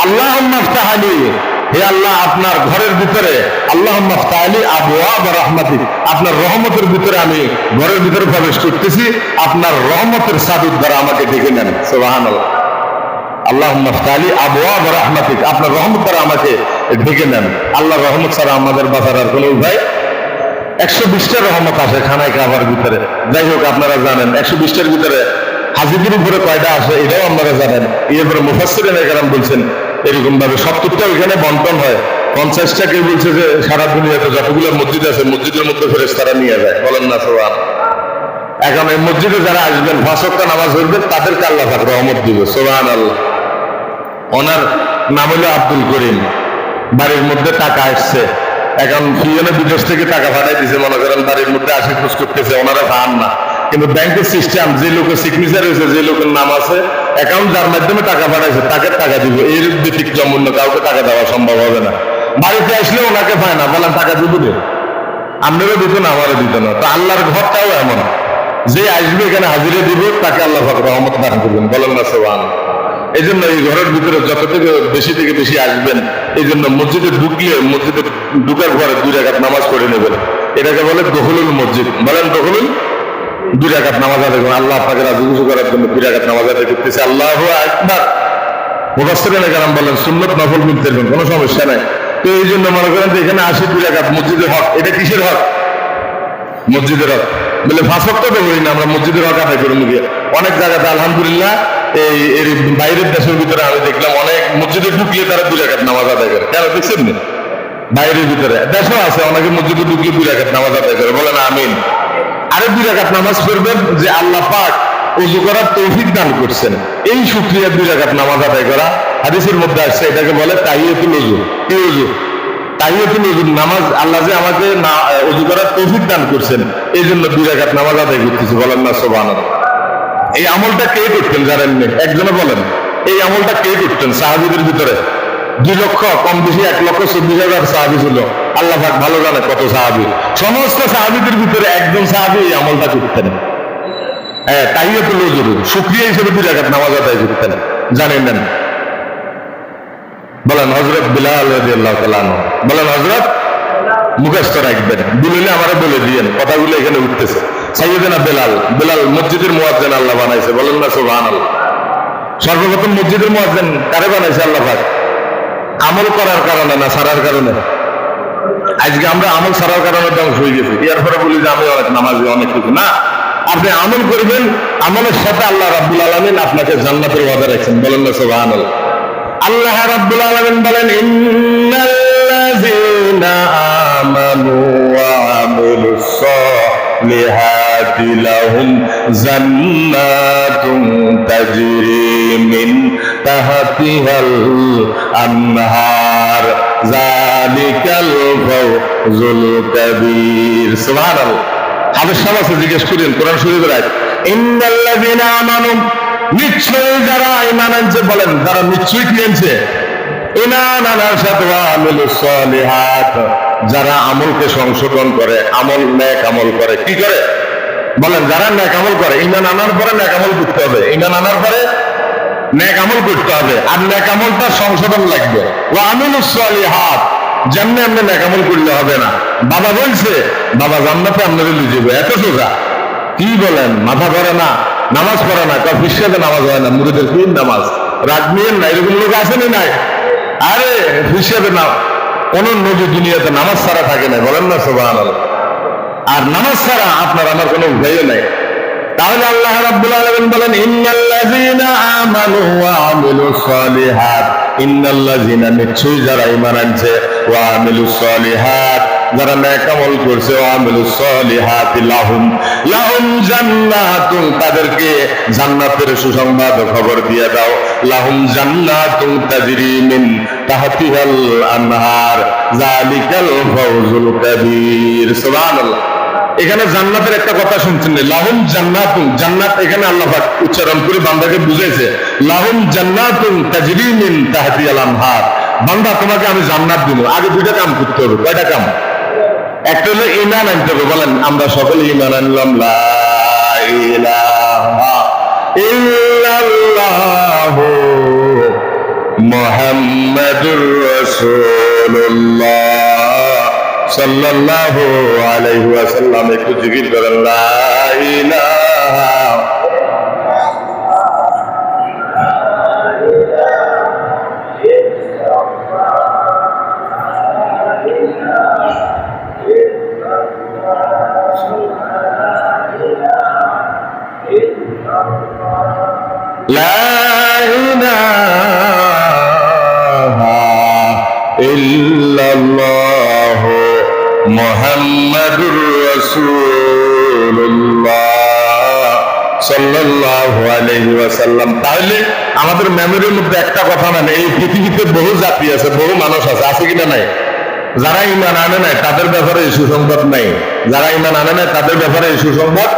আল্লাহুম্মা ইফতাহ আলী, হে আল্লাহ আপনার ঘরের ভিতরে, আল্লাহুম্মা ইফতাহ আলী আবওয়াব রাহমাতিক, আপনার রহমতের ভিতরে আমি ঘরের ভিতরে প্রবেশ করতেছি, আপনার রহমতের চাদর দ্বারা আমাকে ঢেকে নেন। সুবহানাল্লাহ। আল্লাহুম্মা ইফতাহ আলী আবওয়াব রাহমাতিক, আপনার রহমত দ্বারা আমাকে ঢেকে নেন। আল্লাহর রহমত ছাড়া আমাদের বাঁচার আর কোনো উপায়। 120টা রহমত আসে খানায় কাবার ভিতরে। যাই হোক, আপনারা জানেন 120টার ভিতরে হাজিদের উপরে কয়টা আসে এটাও আপনারা জানেন। এরপরে মুফাসসিরিনে কেরাম বলছেন এরকম ভাবে 70টা ওইখানে বন্টন হয়। 50টা কেউ বলছে যে সারা দুনিয়াতে যতগুলো মসজিদ আছে মসজিদের মধ্যে ফেরেশতারা নিয়ে যায়। বলেন না সুবহান। এখন এই মসজিদে যারা আসবেন 5 ওয়াক্ত নামাজ পড়বেন তাদেরকে আল্লাহ পাক রহমত দিবে। সুবহানাল্লাহ। ওনার নাম হলো আব্দুল করিম। বাড়ির মধ্যে টাকা আসছে, এখন ফিজনে বিদেশ থেকে টাকা পাঠাই দিছে, মনে করেন বাড়ির মধ্যে আসি খোঁজ করতেছে, ওনারা পান না। কিন্তু ব্যাংকের সিস্টেম, যে লোকের সিগনেচার হয়েছে, যে লোকের নাম আছে, অ্যাকাউন্ট যার মাধ্যমে টাকা পাঠাইছে তাকে টাকা দিব। এর ব্যতিক্রম অন্য কাউকে টাকা দেওয়া সম্ভব হবে না। বাড়িতে আসলে ওনাকে পায় না, বলেন টাকা দিব রে, আপনারও দিত না, আমারও দিত না। তো আল্লাহর ঘরটাও এমন, যে আসবে এখানে হাজিরে দিব তাকে আল্লাহ পাক রহমত দান করবেন। বলেন না সুবহানাল্লাহ। এই জন্য এই ঘরের ভিতরে যত থেকে বেশি আসবেন, এই জন্য মসজিদে ঢুকলে মসজিদে ঢুকার পরে 2 রাকাত নামাজ পড়ে নেবেন। এটাকে বলে দখলুল মসজিদ। বলেন দখলুল, 2 রাকাত নামাজ আদায় করুন। আল্লাহ পাকের রাজি খুশি করার জন্য 2 রাকাত নামাজ আদায় করতেছে। আল্লাহু আকবার। মুফাসসিরিনে কেরাম বলেন সুন্নত নফল মিলতে কোনো সমস্যা নাই। তো এই জন্য মনে করেন যে এখানে 2 রাকাত মসজিদের হক। এটা কিসের হক? মসজিদের হক। বলে 5 ওয়াক্ত তো হই না, আমরা মসজিদের হক আদায় করুন গিয়ে। অনেক জায়গাতে আলহামদুলিল্লাহ এই বাইরের দেশের ভিতরে আমি দেখলাম অনেক মসজিদে ঢুকলে তারা 2 রাকাত নামাজ আদায় করে। কেন দেখছেন না? বাইরের ভিতরে দেশও আছে অনেকে মসজিদে ঢুকলে 2 রাকাত নামাজ আদায় করে। বলেন আমিন। আরে 2 রাকাত নামাজ পড়বেন যে আল্লাহ পাক ওযু করার তৌফিক দান করছেন, এই শুকরিয়া 2 রাকাত নামাজ আদায় করা হাদিসের মধ্যে আসছে। এটাকে বলে তাহিয়াতুল ওযু। কি ওযু? তাহিয়াতুল ওযু নামাজ। আল্লাহ যে আমাকে ওযু করার তৌফিক দান করছেন, এই জন্য 2 রাকাত নামাজ আদায় করতেছি। বলেন না সুবহানাল্লাহ। এই আমলটা কে করতেন জানেন না? একজনে বলেন এই আমলটা কে করতেন? সাহাবীদের ভিতরে 2 লক্ষ কম বেশি 1,24,000 সাহাবী ছিল। আল্লাহ পাক ভালো জানে কত সাহাবী। সমস্ত সাহাবীদের ভিতরে একজন সাহাবী এই আমলটা করতেন। হ্যাঁ, তাহিয়াতুল ওযু শুকরিয়া হিসেবে 2 রাকাত নামাজ আদায় করতেন। জানেন না? বলেন হযরত বিলাল রাদিয়াল্লাহু তাআলা আনহু। বলেন হযরত, মুখস্থ রাখবেন, বললে আমারে বলে দিয়েন, কথাগুলো এখানে উঠতেছে। সাইয়েদনা বেলাল। বেলাল মসজিদের মুয়াজ্জিন আল্লাহ বানাইছে। বলেন না সুবহানাল্লাহ। সর্বপ্রথম মসজিদের মুয়াজ্জিন কারে বানাইছে আল্লাহ পাক? আমল করার কারণে না, ছাড়ার কারণে। আজকে আমরা আমল ছাড়ার কারণে ধ্বংস হয়ে গেছি। এরপরে বলি যে আমি অনেক নামাজি, অনেক কিছু না। আপনি আমল করবেন, আমলের সাথে আল্লাহ রাব্বুল আলামিন আপনাকে জান্নাতের ওয়াদা রাখছেন। বলেন না সুবহানাল্লাহ। আল্লাহ রাব্বুল আলামিন বলেন ইন্নাল্লাযীনা আমানু ওয়া আমিলুস সালিহাতি লাহুম জান্নাতুন তাজরি মিন তাহতিহাল আনহার যালিকাল ফাওজুল কাবীর। সুবহানাল্লাহ। হাদিস সাহাবাকে জিজ্ঞেস করেন কোরআন শরীফের আয়াত, ইন্নাল্লাযীনা আমানু, নিশ্চয়ই যারা ঈমান আনছে। বলেন যারা নিশ্চয়ই কি আনছে? ঈমান আনার সাথে ওয়া আমিলুস সালিহাত, যারা আমলকে সংশোধন করে, আমল নেক আমল করে। কি করে? বলেন যারা নেক আমল করে, ঈমান আনার পরে নেক আমল করতে হবে, ঈমান আনার পরে নেক আমল করতে হবে, আর নেক আমলটা সংশোধন লাগবে। ওয়া আমিলুস সালিহাত, যেমনি এমনি নেক আমল করলে হবে না। বাবা বলছে বাবা জান্নাতে আপনাদের নিয়ে যাবে, এত সোজা। কি বলেন, মাথা ধরে না, নামাজ পড়ে না, ফিসকাতে নামাজ হয় না, মুরিদের কি নামাজ, রাগ নিয়েন না, এরকম লোক আসেনি নাই? আরে ফিসকাতে না, কোন নবী দুনিয়াতে নামাজ ছাড়া থাকে না, বলেন না সুবহানাল্লাহ। আর নামাজ ছাড়া আপনার আমার কোনো উপায় নাই। তাহলে আল্লাহ রাব্বুল আলামিন বলেন ইন্নাল্লাযীনা আমানু ওয়া আমিলুস সালিহাত, ইন্নাল্লাযীনা, নিশ্চয়ই যারা ঈমান আনছে, ওয়া আমিলুস সালিহাত, যারা নেক আমল করছে, ওয়া আমিলুস সালিহাত লাহুম জান্নাতুন, তাদেরকে জান্নাতের সুসংবাদ খবর দিয়ে দাও। লাহুম জান্নাতুন তাজরি মিন তাহতিহাল আনহার যালিকাল ফাওজুল কাবীর। সুবহানাল্লাহ। এখানে জান্নাতের একটা কথা শুনছেন, লাহুম জান্নাতুন, জান্নাত এখানে আল্লাহ পাক উচ্চারণ করে বান্দাকে বুঝাইছে, লাহুম জান্নাতুন তাজরি মিন তাহতিহাল আনহার। বান্দা তোমাকে আমি জান্নাত দিব, আগে দুইটা কাম করতে হবে। কয়টা কাম? একটা হলো ঈমান আনতে হবে। বলেন আমরা সকলে ঈমান আনলাম, লা ইলাহা ইল্লাল্লাহু মুহাম্মাদুর রাসূলুল্লাহ সাল্লাল্লাহু আলাইহি ওয়াসাল্লাম। একটু জিকির করেন, লা ইলাহা লা ইলাহা ইল্লাল্লাহ মুহাম্মাদুর রাসূলুল্লাহ সাল্লাল্লাহু আলাইহি ওয়াসাল্লাম। তাহলে আমাদের মেমোরির মধ্যে একটা কথা না, এই পৃথিবীতে বহু জাতি আছে, বহু মানুষ আছে, আছে কিনা নাই? যারা ঈমান আনে নাই তাদের ব্যাপারে এই সুসংবাদ নাই, যারা ঈমান আনে নাই তাদের ব্যাপারে এই সুসংবাদ।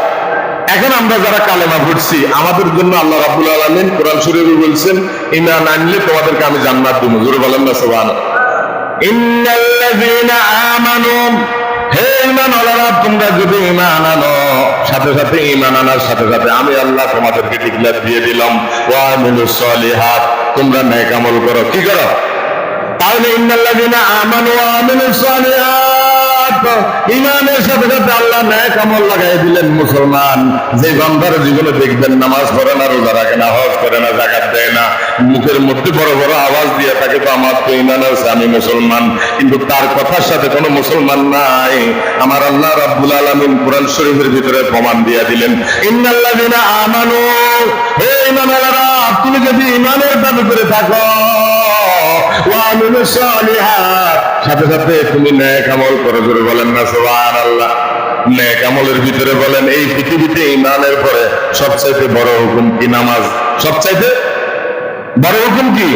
এখন আমরা যারা কালেমা পড়ছি, আমাদের জন্য আল্লাহ রাব্বুল আলামিন কোরআন শরীফে বলছেন, ঈমান আনলে তোমাদেরকে আমি জান্নাত দেব। জোরে বলেন না সুবহানাল্লাহ। ইন্নাল্লাযীনা আমানু, হে ঈমানওয়ালারা, তোমরা যদি ঈমান আনো, সাথে সাথে ঈমান আনার সাথে সাথে আমি আল্লাহ তোমাদেরকে ডিক্লেয়ার দিয়ে দিলাম, ওয়া আমিলুস সালিহাত, তোমরা নেক আমল করো। কি করো? তাহলে ইন্নাল্লাযীনা আমানু ওয়া আমিলুস সালিহাত, ঈমানের সাথে সাথে আল্লাহ নেক আমল লাগাই দিলেন। মুসলমান যে বান্দার জীবনে দেখবেন নামাজ পড়ে না, রোজা রাখে না, হজ করে না, যাকাত দেয় না, মুখের মধ্যে বড় বড় আওয়াজ দিয়ে থাকে তো আমার তো ঈমান আছে, আমি মুসলমান, কিন্তু তার কথার সাথে কোনো মুসলমান নাই। আমার আল্লাহ রাব্বুল আলামিন কোরআন শরীফের ভিতরে প্রমাণ দিয়ে দিলেন, ইন্নাল্লাযীনা আমানু, হে ঈমানওয়ালারা, তুমি যদি ঈমানের দাবি করে থাকো, ওয়া আমিলুস সালিহাত, সাথে সাথে তুমি নেক আমল করো। জোরে বলেন না সুবহানাল্লাহ। নেক আমলের ভিতরে বলেন এই পৃথিবীতে ঈমানের পরে সবচাইতে বড় হুকুম কি? নামাজ। সবচাইতে বড় হুকুম কি?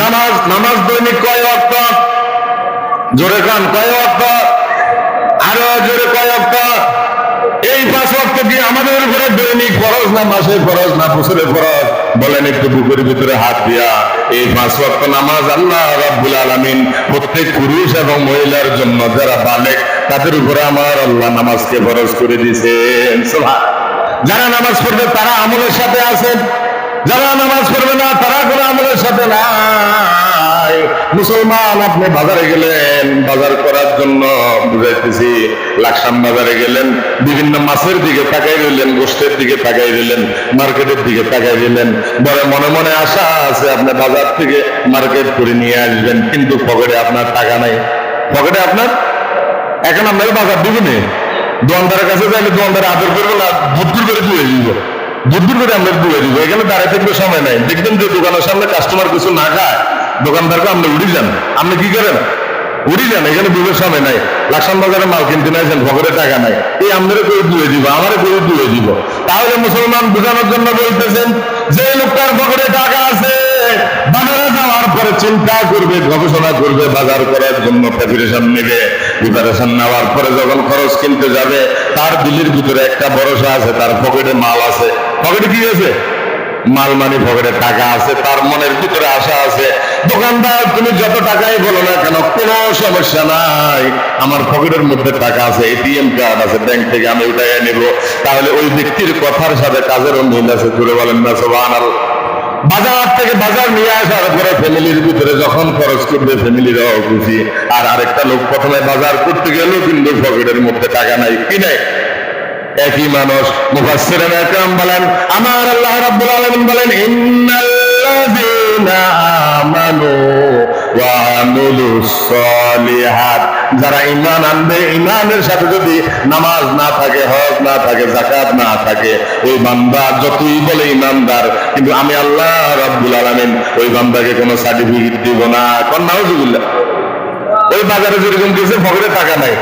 নামাজ। নামাজ দৈনিক কয় ওয়াক্ত? জোরে কান, কয় ওয়াক্ত? আরো জোরে, কয় ওয়াক্ত? এই 5 ওয়াক্ত কি আমাদের উপরে দৈনিক ফরজ না মাসের ফরজ না বছরের ফরজ? বলেন একটু বুকের ভিতরে হাত দিয়া। এই 5 ওয়াক্ত নামাজ আল্লাহ রাব্বুল আলামিন প্রত্যেক পুরুষ এবং মহিলার জন্য যারা বালেগ তাদের উপরে আমার আল্লাহ নামাজকে ফরজ করে দিয়েছেন। সুবহানাল্লাহ। যারা নামাজ পড়বে তারা আমলের সাথে আছেন, যারা নামাজ পড়বে না তারা কোনো আমলের সাথে নাই। মুসলমান, আপনি বাজারে গেলেন, বাজার করার জন্য বুঝাইতেছি, লাকসাম বাজারে গেলেন, বিভিন্ন মাছের দিকে তাকাই রইলেন, গোশতের দিকে তাকাই রইলেন, মার্কেটের দিকে তাকাই রইলেন, বড় মনে মনে আশা আছে আপনি বাজার থেকে মার্কেট করে নিয়ে আসবেন, কিন্তু পকেটে আপনার টাকা নাই। পকেটে আপনার এখন আপনার বাজার দিবেন, দোকানদারের কাছে যাইলে দোকানদার আদর করবো না, বুদ্ধুর করে দিয়ে দিব, বুদ্ধুর করে আমরা দিয়ে দিব। এখানে দাঁড়ায় থাকবে সময় নাই। দেখবেন যে দোকানের সামনে কাস্টমার কিছু না খায়, দোকানদারকে আপনি উড়ি যান। আপনি কি করেন? উড়ি যান। এখানে দুধের সময় নাই, লাকসাম বাজারে মাল কিনতে নাইছেন, পকেটে টাকা নাই, এই আমাদের করে দিয়ে দিব, আমারে করে দিয়ে দিব। তাহলে মুসলমান বোঝানোর জন্য বলতেছেন যে লোকটার পকেটে টাকা আছে, বাজারে যাওয়ার পরে চিন্তা করবে, গবেষণা করবে, বাজার করার জন্য প্রিপারেশন নেবে, প্রিপারেশন নেওয়ার পরে যখন খরচ কিনতে যাবে, তার দিলের ভিতরে একটা ভরসা আছে, তার পকেটে মাল আছে। পকেটে কি আছে? মাল, মানে পকেটে টাকা আছে। তার মনের ভিতরে আশা আছে দোকানদার তুমি যত টাকাই বলো না কেন, কোনো সমস্যা নাই, আমার পকেটের মধ্যে টাকা আছে, এটিএম কার্ড আছে, ব্যাংক থেকে আমি উঠাইয়া নিব। তাহলে ওই ব্যক্তির কথার সাথে কাজেরও মিল আছে, জোরে বলেন না সুবহানাল্লাহ। বাজার থেকে বাজার নিয়ে আসার পরে ফ্যামিলির ভিতরে যখন খরচ করবে ফ্যামিলিরাও খুশি। আর আরেকটা লোক প্রথমে বাজার করতে গেল কিন্তু পকেটের মধ্যে টাকা নাই, কি নাই, একই মানুষ। মুফাসসিরিন একরাম বলেন, আমার আল্লাহ রাব্বুল আলামিন বলেন, ইন্নাল্লাযীনা আমানু ওয়া আমিলুস সালিহাত, যারা ঈমান আনবে, ঈমানের সাথে যদি নামাজ না থাকে, হজ না থাকে, যাকাত না থাকে, ওই বান্দা যতই বলে ঈমানদার, কিন্তু আমি আল্লাহ রাব্বুল আলামিন ওই বান্দাকে কোনো সার্টিফিকেট দিব না। কোন নাউজুবিল্লাহ। ওই বাজারে যেরকম গেছে পকেটে টাকা নাই,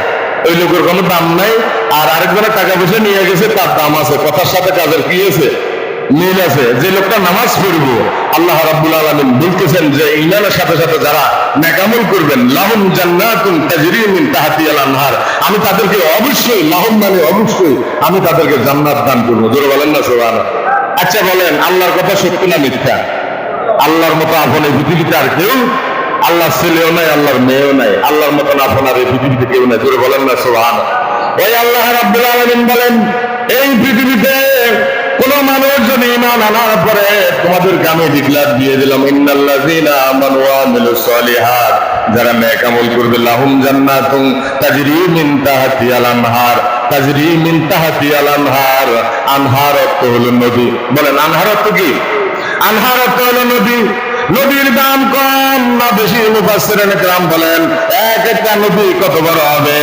ওই লোকের কোনো দাম নাই, আর আরেকজনের টাকা পয়সা নিয়ে গেছে তার দাম আছে, কথার সাথে কাজের কি আছে, মিল আছে। যে লোকটা নামাজ পড়বো, আল্লাহ রাব্বুল আলামিন বলতেছেন যে ঈমানের সাথে সাথে যারা নেক আমল করবেন, লাহুম জান্নাতুন তাজরি মিন তাহতিহাল আনহার, আমি তাদেরকে অবশ্যই, লাহুম মানে অবশ্যই, আমি তাদেরকে জান্নাত দান করবো। জোরে বলেন না সুবহানাল্লাহ। আচ্ছা বলেন, আল্লাহর কথা সত্য না মিথ্যা? আল্লাহর মতো আপন এই পৃথিবীতে আর কেউ, আল্লাহর ছেলেও নাই, আল্লাহর মেয়েও নাই, আল্লাহর মতন আপনার এই পৃথিবীতে কেউ নাই। জোরে বলেন না সুবহানাল্লাহ। ওই আল্লাহ রাব্বুল আলামিন বলেন, এই পৃথিবীতে কোন মানুষ যদি ঈমান আনার পরে তোমাদেরকে আমি ডিক্লার দিয়ে দিলাম, ইন্নাল্লাযীনা আমানু ওয়া আমিলুস সালিহাত, যারা নেক আমল করবে, লাহুম জান্নাতুন তাজরি মিন তাহতিহাল আনহার, তাজরি মিন তাহতিহাল আনহার, আনহার অর্থ হলো নদী। বলেন আনহার অর্থ কি? আনহার অর্থ হলো নদী। নদীর দাম কম না বেশি? মুফাসসিরিন একরাম বলেন, এক একটা নদী কত বড় হবে।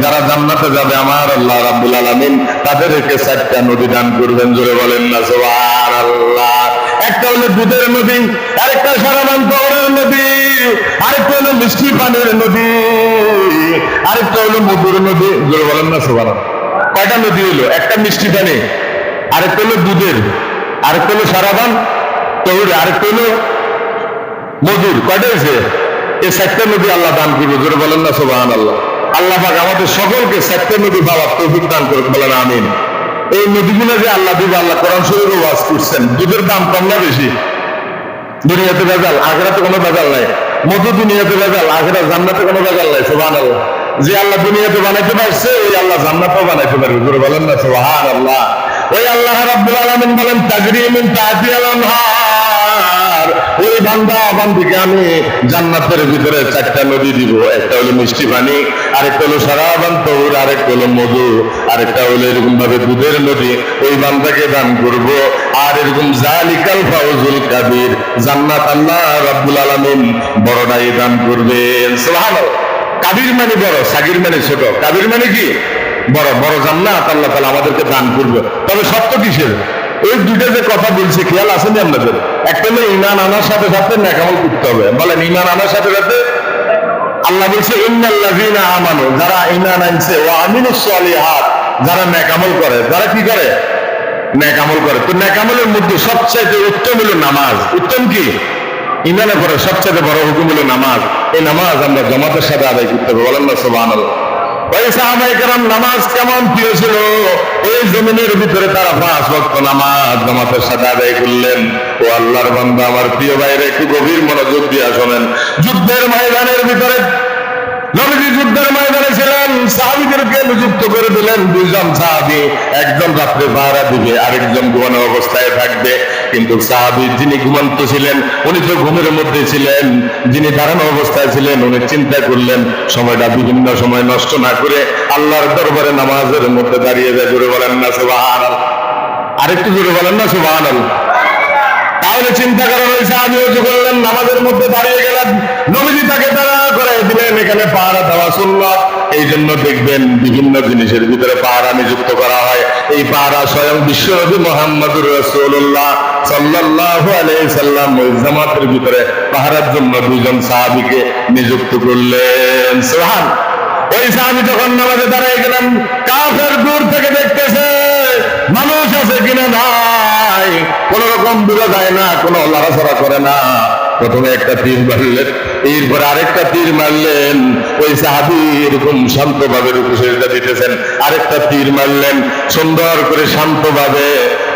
যারা জান্নাতে যাবে আমার আল্লাহ রাব্বুল আলামিন তাদেরকে 4টা নদী দান করবেন। জোরে বলেন না সুবহানাল্লাহ। একটা হলো দুধের নদী, আরেকটা সারাবান তওরের নদী, আরেকটা হলো মিষ্টি পানির নদী, আরেকটা হলো মধুর নদী। জোরে বলেন না সুবহানাল্লাহ। কয়টা নদী হলো? একটা মিষ্টি পানি, আরেকটা হলো দুধের, আরেকটা হলো সারাবান তওর, আরেকটা হলো মধুর। কয়টা হয়েছে? এই 4টা নদী আল্লাহ দান করবে। জোরে বলেন না সুবহানাল্লাহ। আল্লাহ পাক আমাদের সকলকে 4টা নদী পাওয়ার তৌফিক দান করুন, বলেন আমিন। এই নদীগুলো যে আল্লাহ দিবে, আল্লাহ কোরআন শরীফে ওয়াজ করছেন। দুধের দাম কম না বেশি? দুনিয়াতে ভেজাল, আখিরাতে কোনো ভেজাল নাই। মধু দুনিয়াতে ভেজাল, আখিরাত জান্নাতে কোনো ভেজাল নাই। সুবহানাল্লাহ। যে আল্লাহ দুনিয়াতে বানাইতে পারছে, ওই আল্লাহ জান্নাতেও বানাইতে পারবে। জোরে বলেন না সুবহানাল্লাহ। ওই আল্লাহ রাব্বুল আলামিন বলেন, তাজরি মিন তাহতিহাল আনহার, ওই বান্দা বান্দিকে আমি জান্নাতের ভিতরে 4টা নদী দিব। একটা হলো মিষ্টি পানি, আরেকটা হলো সারাবান তওর, আরেকটা হলো মধু, আরেকটা হলো এরকম ভাবে দুধের নদী। ওই বান্দাকে দান করব। আর এরকম জালিকাল ফাউজুল কাবীর, জান্নাত আল্লাহ রাব্বুল আলামিন বড়টাই দান করবেন। সুবহানাল্লাহ। কাবীর মানে বড়, সাগীর মানে ছোট। কাবীর মানে কি? বড়। বড় জান্নাত আল্লাহ তাআলা আমাদেরকে দান করবে। তবে সত্য কিসের? ওই দুইটা যে কথা বলছি, খেয়াল আসেনি আপনাদের? একটা হলো ঈমান আনার সাথে সাথে নেক আমল করতে হবে। বলেন ঈমান আনার সাথে সাথে আল্লাহ বলছে, ইন্নাল্লাযীনা আমানু, যারা ঈমান আনছে, ওয়া আমিলুস সালিহাত, যারা নেক আমল করে। যারা কি করে? নেক আমল করে। তো নেক আমলের মধ্যে সবচেয়ে উত্তম হলো নামাজ। উত্তম কি? ঈমানের পরে সবচেয়ে বড় হুকুম হলো নামাজ। এই নামাজ আমরা জামাতের সাথে আদায় করতে হবে। বলেন না সুবহানাল্লাহ। ওই সাহাবায়ে কেরাম নামাজ কেমন প্রিয় ছিল, এই জমিনের ভিতরে তারা 5 ওয়াক্ত নামাজ জামাতের সাথে আদায় করলেন। ও আল্লাহর বান্দা, আমার প্রিয় ভাইরা, একটু গভীর মনোযোগ দিয়ে শোনেন। যুদ্ধের ময়দানের ভিতরে নবীজি যুদ্ধের ময়দানে ছিলেন, সাহাবীদেরকে নিযুক্ত করে দিলেন 2 জন সাহাবী। একজন রাত্রে পাহারা দিবে, আরেকজন ঘুমানো অবস্থায় থাকবে। কিন্তু সাহাবী যিনি ঘুমন্ত ছিলেন, উনি তো ঘুমের মধ্যে ছিলেন। যিনি দাঁড়ানো অবস্থায় ছিলেন, উনি চিন্তা করলেন সময়টা বিভিন্ন সময় নষ্ট না করে আল্লাহর দরবারে নামাজের মধ্যে দাঁড়িয়ে যায়। জোরে বলেন না সুবহানাল্লাহ। আরেকটু জোরে বলেন না সুবহানাল্লাহ। তাহলে চিন্তা করেন, ওই সাহাবী ওযু করলেন, নামাজের মধ্যে দাঁড়িয়ে গেলেন, নবীজি তাকে তাড়া করে দিলেন। এখানে পাহারা দেওয়া সুন্নাত। এই জন্য দেখবেন বিভিন্ন জিনিসের ভিতরে পাহারা নিযুক্ত করা হয়। এই পাহারা স্বয়ং বিশ্বনবী মুহাম্মদুর রাসূলুল্লাহ সাল্লাল্লাহু আলাইহি সাল্লাম ওই জামাতের ভিতরে পাহারার জন্য 2 জন সাহাবীকে নিযুক্ত করলেন। সুবহান। ওই সাহাবী যখন নামাজে দাঁড়িয়ে গেলেন, কাফের দূর থেকে দেখতেছে মানুষ আছে কিনা নাই, কোন রকম বোঝা যায় না, কোনো লড়াচড়া করে না। প্রথমে একটা তীর মারলেন, এরপর আরেকটা তীর মারলেন। ওই সাহাবী এরকম শান্তভাবে রুকু সিজদা দিতেছেন, আরেকটা তীর মারলেন, সুন্দর করে শান্তভাবে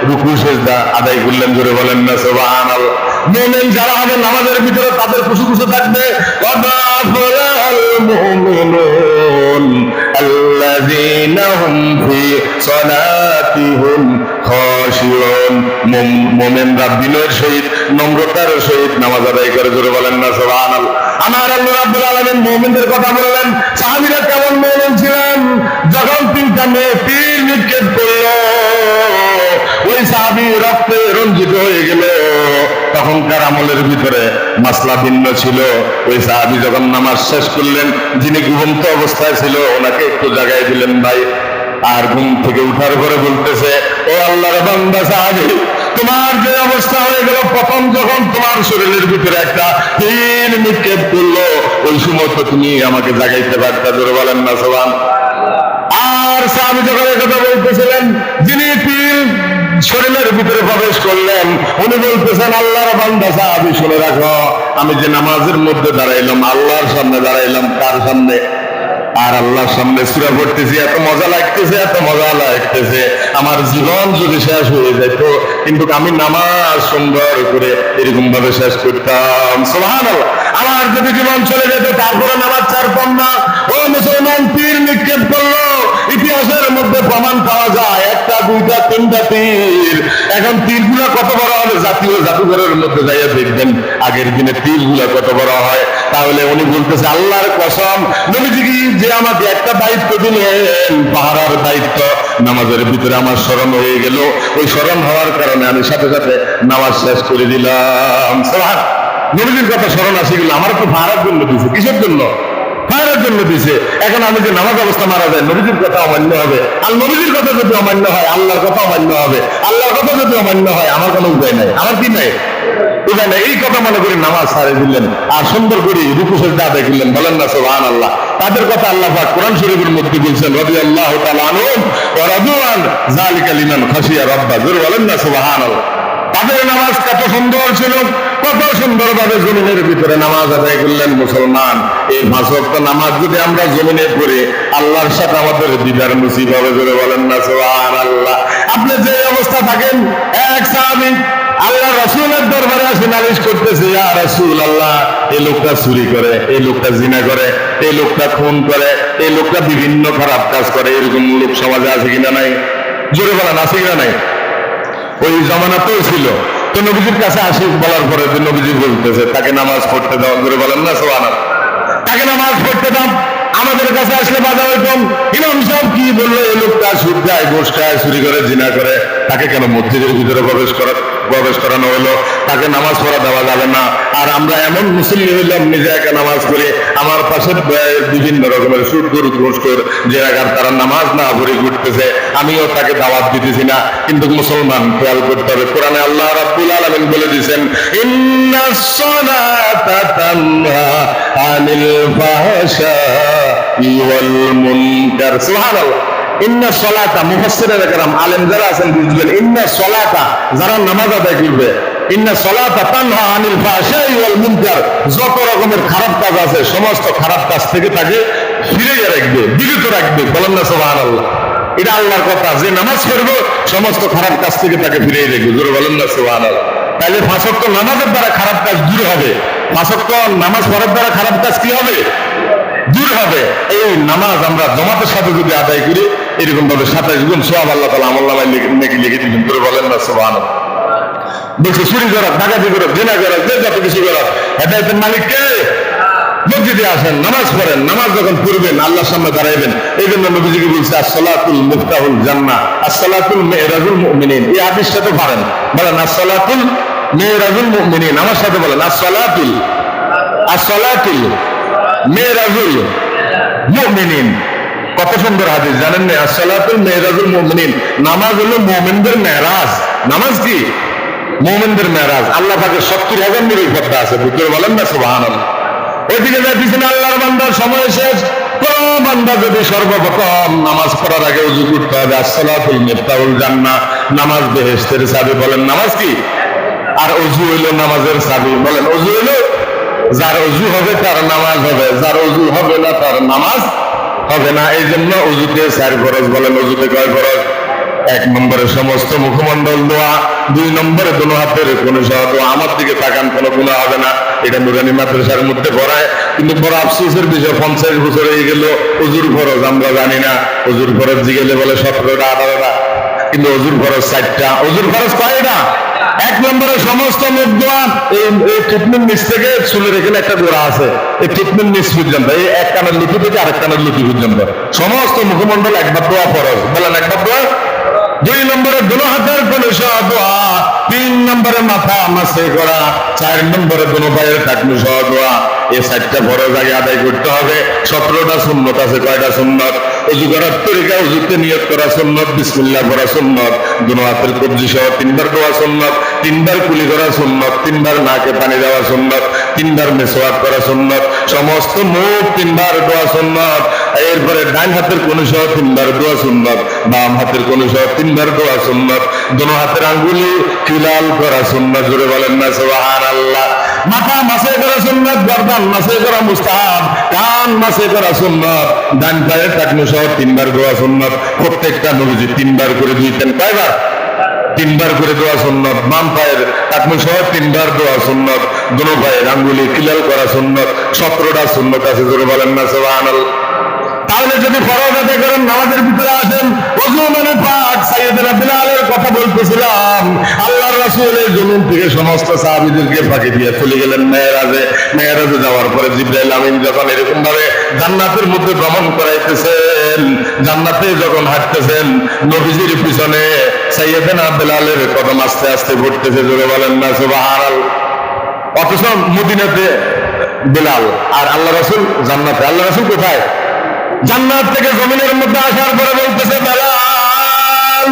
রুকু সিজদা আদায় করলেন। জোরে বলেন না সুবহানাল্লাহ। মুমিন যারা হবে নামাজের ভিতরে তাদের খুশু খুশু থাকবে। আল্লাযীনা হুম ফি সালাতিহিম খাশিউন, মুমিনরা বিনয়ের সহিত নম্রতার সহিত নামাজ আদায় করে। জোরে বলেন না সুবহানাল্লাহ। আমার আল্লাহ রাব্বুল আলামিন মুমিনদের কথা বললেন। সাহাবীরা কেমন মুমিন ছিলেন? যখন তিনটা মেয়ে তীর নিক্ষেপ করলো, ওই সাহাবী রক্তে রঞ্জিত হয়ে গেল। তখনকার আমলের ভিতরে মাসলা ভিন্ন ছিল। ওই সাহাবী যখন নামাজ শেষ করলেন, যিনি ঘুমন্ত অবস্থায় ছিল ওনাকে একটু জাগায় দিলেন ভাই। আর ঘুম থেকে উঠার পরে বলতেছে, ও আল্লাহর বান্দা সাহাবী, তোমার যে অবস্থা হয়ে গেল, প্রথম যখন তোমার শরীরের ভিতরে একটা তীর নিক্ষেপ করলো, ওই সময় তো তুমি আমাকে জাগাইতে পারতা। জোরে বলেন না সুবহানাল্লাহ। আর সাহাবী যখন কথা বলতেছিলেন, যিনি তীর শরীরের ভিতরে প্রবেশ করলেন, উনি বলতেছেন, আল্লাহর বান্দা সাহাবী শুনে রাখো, আমি যে নামাজের মধ্যে দাঁড়াইলাম, আল্লাহর সামনে দাঁড়াইলাম। কার সামনে? আর আল্লাহর সামনে সূরা পড়তেছি, এত মজা লাগতেছে, এত মজা লাগতেছে। আমার জীবন যদি শেষ হয়ে যেত, কিন্তু আমি নামাজ সুন্দর করে এরকম ভাবে শেষ করতাম। সুবহানাল্লাহ। আমার যদি জীবন চলে যেত, তারপরে নামাজ ছাড়তাম না। ও মুসলমান, তীর নিক্ষেপ করলো, ইতিহাসের মধ্যে প্রমাণ পাওয়া যায়, একটা, দুইটা, তিনটা তীর। এখন তীরগুলা কত বড় হবে? জাতীয় জাদুঘরের মধ্যে যাইয়া দেখবেন আগের দিনে তীরগুলা কত বড় হয়। তাহলে উনি বলতেছে, আল্লাহর কসম, নবীজি যে আমাকে একটা দায়িত্ব দিলেন, পাহারার দায়িত্ব, নামাজের ভিতরে আমার স্মরণ হয়ে গেল। ওই স্মরণ হওয়ার কারণে আমি সাথে সাথে নামাজ শেষ করে দিলাম। সুবহানাল্লাহ। নবীজির কথা স্মরণ আসে গেল। আমার তো পাহারার জন্য দিছে। কিসের জন্য? পাহারার জন্য দিছে। এখন আমি যে নামাজ অবস্থা মারা যায়, নবীজির কথা অমান্য হবে। আর নবীজির কথা যদি অমান্য হয়, আল্লাহর কথা অমান্য হবে। আল্লাহর কথা যদি অমান্য হয়, আমার কোনো উপায় নাই। আমার কি নাই? উপায় নাই। এই কথা মনে করে নামাজ ছাড়ে দিলেন, আর সুন্দর করে রুকু সিজদা আদায় করলেন। বলেন না সুবহানাল্লাহ। তাদের কথা আল্লাহ পাক কোরআন শরীফের মধ্যে বলছেন, রাদিয়াল্লাহু তাআলা আনহুম ওয়া রাদু আন যালিকা লিমান খাশিয়া রাব্বা। জোরে বলেন না সুবহানাল্লাহ। তাদের নামাজ কত সুন্দর ছিল, কত সুন্দরভাবে জমিনের ভিতরে নামাজ আদায় করলেন। মুসলমান, এই 5 ওয়াক্ত নামাজ যদি আমরা জমিনে পড়ি, আল্লাহর সাথে আমাদের দিদার নসিব হবে। জোরে বলেন না সুবহানাল্লাহ। আপনি যে অবস্থা থাকেন, এক সাহাবী আল্লাহ রাসূলের দরবারে আসে নালিশ করতেছে, ইয়া রাসূলুল্লাহ, এই লোকটা চুরি করে, এই লোকটা জিনা করে, এই লোকটা খুন করে, এই লোকটা বিভিন্ন খারাপ কাজ করে। এরকম লোক সমাজে আছে কিনা নাই? জোরে বলেন, আছে কিনা নাই? ওই জামানাতেও ছিল। তো নবীজির কাছে আসি বলার পরে নবীজি বলতেছে, তাকে নামাজ পড়তে দাও। জোরে বলেন না সুবহানাল্লাহ। তাকে নামাজ পড়তে দাও। আমাদের কাছে আসলে বাধা হইতাম, ইমাম সাহেব কি বললো, এই লোকটা সুদ খায়, ঘুষ খায়, চুরি করে, জিনা করে, তাকে কেন মসজিদের ভিতরে প্রবেশ করানো হলো? তাকে নামাজ পড়া দেওয়া যাবে না। আর আমরা এমন মুসলিম হইলাম, নিজে একা নামাজ পড়ি, আমার পাশে বিভিন্ন রকমের সুদ গরু ঘুষখোর জেনাগার, তারা নামাজ না পড়ে ঘুরতেছে, আমিও তাকে দাওয়াত দিতেছি না। কিন্তু মুসলমান, খেয়াল করতে হবে, কোরআনে আল্লাহ রাব্বুল আলামিন বলে দিয়েছেন, ইন্নাস সালাতা তানহা আনিল ফাহশাই ওয়াল মুনকার। সুবহানাল্লাহ। ইন্না সলাতা, মুফাসসিরিনে কেরাম, আলেম যারা আছেন বুঝবেন, ইন্না সলাতা, যারা নামাজ আদায় করবে, ইন্না সলাতা তানহা আনিল ফাহশাই ওয়াল মুনকার, যত রকমের খারাপ কাজ আছে, সমস্ত খারাপ কাজ থেকে তাকে ফিরিয়ে রাখবে, বিরত রাখবে। বলেন না সুবহানাল্লাহ। এটা আল্লাহর কথা, যে নামাজ পড়বে সমস্ত খারাপ কাজ থেকে তাকে ফিরিয়ে রাখবে। জোরে বলেন না সুবহানাল্লাহ। তাহলে 5 ওয়াক্ত নামাজের দ্বারা খারাপ কাজ দূর হবে। 5 ওয়াক্ত নামাজ পড়ার দ্বারা খারাপ কাজ কি হবে? দূর হবে। এই নামাজ আমরা জামাতের সাথে যদি আদায় করি, এরকম ভাবে 27 গুণ সওয়াব আল্লাহ তাআলা আমলনামায় লিখে দিবেন। জোরে বলেন না সুবহানাল্লাহ। বলছে, চুরি করা, ডাকাতি করা, জিনা করা, যে যত কিছু করা, হেদায়েতের মালিক কে? মসজিদে আসেন, নামাজ পড়েন। নামাজ যখন পড়বেন, আল্লাহর সামনে দাঁড়াইবেন। এই জন্য নবীজি বলছে, আসসালাতুল মুফতাহুল জান্নাহ, আসসালাতুল মিরাজুল মুমিনিন। এই হাদিসটা তো পারেন, বলেন আসসালাতুল মিরাজুল মুমিনিন। আমার সাথে বলেন, আসসালাতুল মিরাজুল মুমিনিন। কত সুন্দর হাদিস, জানেন না? আসসালাতুল মিরাজুল মুমিনিন, নামাজ হলো মুমিনদের মেরাজ। নামাজ কি? মুমিনদের মেরাজ। আল্লাহ পাকের 70,000 নূরের পর্দা আছে। বুঝতে বলেন না সুবহানাল্লাহ। ওইদিকে যাইতেছেন, আল্লাহর বান্দার সময় শেষ। কোন বান্দা যদি সর্বপ্রথম নামাজ পড়ার আগে ওযু করতে হবে, আসসালাতুল মিফতাহুল জান্নাহ, নামাজ বেহেশতের চাবি। বলেন নামাজ কি? আর ওযু হইল নামাজের চাবি। বলেন ওযু হইল, যার ওযু হবে তার নামাজ হবে, যার ওযু হবে না তার নামাজ হবে না। এই জন্য ওযুতে 4 ফরজ। বলেন ওযুতে কয় ফরজ? এক নম্বরে সমস্ত মুখমণ্ডল দোয়া, 2 নম্বরে দোনো হাতের কোন সহ দোয়া। আমার দিকে তাকান, কোনো গুনাহ হবে না। এটা নুরানি মাদ্রাসার মধ্যে পড়ায়, কিন্তু বড় আফসোসের বিষয় 50 বছর হয়ে গেল অজুর ফরজ আমরা জানি না। অজুর ফরজ জিগেলে বলে 17টা 18টা, কিন্তু অজুর ফরজ 4টা। অজুর ফরজ কয়টা? 1 নম্বরে সমস্ত মুখ দোয়া। এই ট্রিটমেন্ট নিচ থেকে চুলের এখানে একটা গোড়া আছে, এই ট্রিটমেন্ট নিচ পর্যন্ত, এই এক কানের লুটি থেকে আরেক কানের লুটি পর্যন্ত সমস্ত মুখমণ্ডল একবার দোয়া ফরজ। বলেন একবার দোয়া। 2 নম্বরে দোনো হাতের কোন সহ দোয়া, 3 নম্বরে মাথা মাসে করা, 4 নম্বরে দোনো পায়ের টাকনু সহ দোয়া। এই 4টা ফরজ আগে আদায় করতে হবে। 17টা সুন্নত আছে। কয়টা সুন্নত? ওযু করার তরিকা, ওযুতে নিয়ত করা সুন্নত, বিসমিল্লাহ পড়া সুন্নত, দোনো হাতের কবজি সহ 3 বার দোয়া সুন্নত, 3 বার কুলি করা সুন্নত, 3 বার নাকে পানি দেওয়া সুন্নত, 3 বার মেসওয়াক করা সুন্নত, সমস্ত মুখ 3 বার দোয়া সুন্নত। এরপরে ডান হাতের কোন সহ 3 বার দোয়া সুন্নত, বাম হাতের কোন সহ 3 বার দোয়া সুন্নত, দোনো হাতের আঙ্গুলি খিলাল করা সুন্নত। জোরে বলেন না সুবহানাল্লাহ। মাথা মাসে করা সুন্নত, গর্দান মাসে করা মুস্তাহাব, কান মাসে করা সুন্নত, ডান পায়ের টাকনু সহ 3 বার দোয়া সুন্নত। প্রত্যেকটা নবীজি 3 বার করে দিতেন। কয়বার? 3 বার করে দোয়া সুন্নত। বাম পায়ের টাকনু সহ 3 বার দোয়া সুন্নত, দোনো পায়ের আঙ্গুলি খিলাল করা সুন্নত। 17টা সুন্নত আছে। জোরে বলেন না সুবহানাল্লাহ। তাহলে যদি ফরজ আদায় করেন, নামাজের ভিতরে আসেন, ওযু মানে পাক। সাইয়েদনা বিলালের কথা বলতেছিলাম, আল্লাহর রাসূল এই জমিন থেকে সমস্ত সাহাবীদেরকে ফাঁকি দিয়ে চলে গেলেন মেরাজে। মেরাজে যাওয়ার পরে জিবরাইল আমিন যখন এরকম ভাবে জান্নাতের মধ্যে ভ্রমণ করাইতেছেন, জান্নাতে যখন হাঁটতেছেন, নবীজির পিছনে সাইয়েদনা বিলালের কদম আস্তে আস্তে ঘুরতেছে। জোরে বলেন না সুবহানাল্লাহ। অথচ মদিনাতে বিলাল আর আল্লাহ রাসূল জান্নাতে। আল্লাহ রাসূল কোথায়? জান্নাত থেকে জমিনের মধ্যে আসার পরে বলতেছে, বেলাল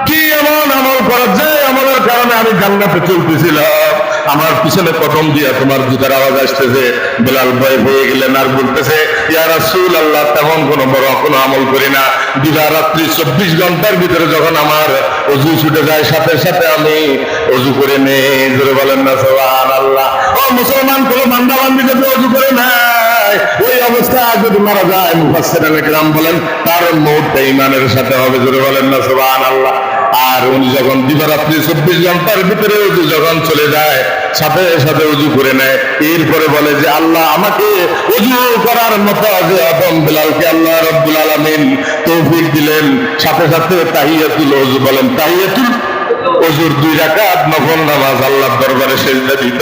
কি এমন আমল করা যায়, আমলের কারণে আমি জান্নাতে চলতেছিলাম, আমার পিছনে কদম দিয়া তোমার জুতার আওয়াজ আসতেছে। বেলাল ভয় পেয়ে গেলেন আর বলতেছে, ইয়া রাসূলুল্লাহ, তেমন কোনো বড় কোনো আমল করি না। দিবারাত্রি 24 ঘন্টার ভিতরে যখন আমার অজু ছুটে যায়, সাথে সাথে আমি অজু করে নেই। জোরে বলেন না সুবহানাল্লাহ। ও মুসলমান, কোন বান্দা বান্দি যদি অজু করে নেয়, ওই অবস্থায় যদি মারা যায়, মুফাসসিরিনে কেরাম বলেন তার মওত ঈমানের সাথে হবে। জোরে বলেন না সুবহানাল্লাহ। আর উনি যখন দিবারাত্রি 24 ঘন্টার ভিতরে অজু যখন চলে যায়, সাথে সাথে অজু করে নেয়, এরপরে বলে যে আল্লাহ আমাকে অজু করার মতো যে আদম বিলালকে আল্লাহ রাব্বুল আলামিন তৌফিক দিলেন। সাথে সাথে তাহিয়াতুল ওযু বলেন, তাহিয়াতুল ওযুর 2 রাকাত নফল নামাজ আল্লাহর দরবারে সিজদা দিত।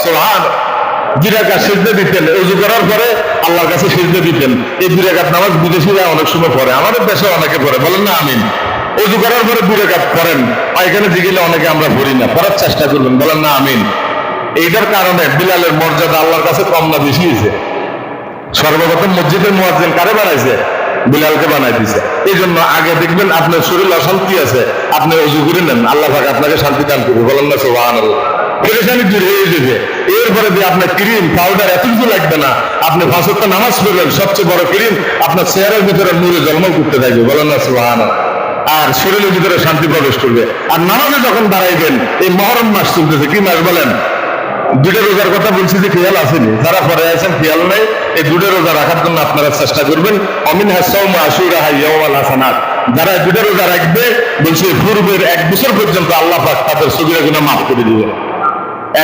সুবহানাল্লাহ। 2 রাকাত সিজদা দিতেন, ওযু করার পরে আল্লাহর কাছে সিজদা দিতেন। এই 2 রাকাত নামাজ বিদেশিরা অনেক সময় পড়ে, আমাদের দেশে অনেকে পড়ে। বলেন না আমিন। ওযু করার পরে 2 রাকাত পড়েন, পায়খানা দিগেলে অনেকে আমরা পড়ি না, পড়ার চেষ্টা করবেন। বলেন না আমিন। এইটার কারণে বিলালের মর্যাদা আল্লাহর কাছে কম না বেশি হয়েছে? সর্বপ্রথম মসজিদের মুয়াজ্জিন কারে বানাইছে? বিলালকে বানাই দিছে। এই জন্য আগে দেখবেন আপনার শরীর অশান্তি আছে, আপনি ওযু করে নেন, আল্লাহ পাক আপনাকে শান্তি দান করবে। বলেন না সুবহানাল্লাহ। পেরেশানি দূর হয়ে যাবে। এরপরে যে আপনার ক্রিম পাউডার এত কিছু লাগবে না, আপনি 5 ওয়াক্ত নামাজ পড়বেন, সবচেয়ে বড় ক্রিম আপনার চেহারার ভিতরে নূরে ঝলমল করতে থাকবে। বলেন না সুবহানাল্লাহ। আর শরীরের ভিতরে শান্তি প্রবেশ করবে। আর নামাজে যখন দাঁড়াইবেন, এই মুহররম মাস চলতেছে, কি মাস বলেন? 2টা রোজার কথা বলছি যে খেয়াল আসেনি, যারা পরে আছেন খেয়াল নাই, এই 2টা রোজা রাখার জন্য আপনারা চেষ্টা করবেন। অমিনহা সাওমু আশুরা ইয়াউমাল হাসানাত। যারা 2টা রোজা রাখবে, বলছে পূর্বের 1 বছর পর্যন্ত আল্লাহ পাক তাদের সগীরা গুনাহ মাফ করে দিবেন।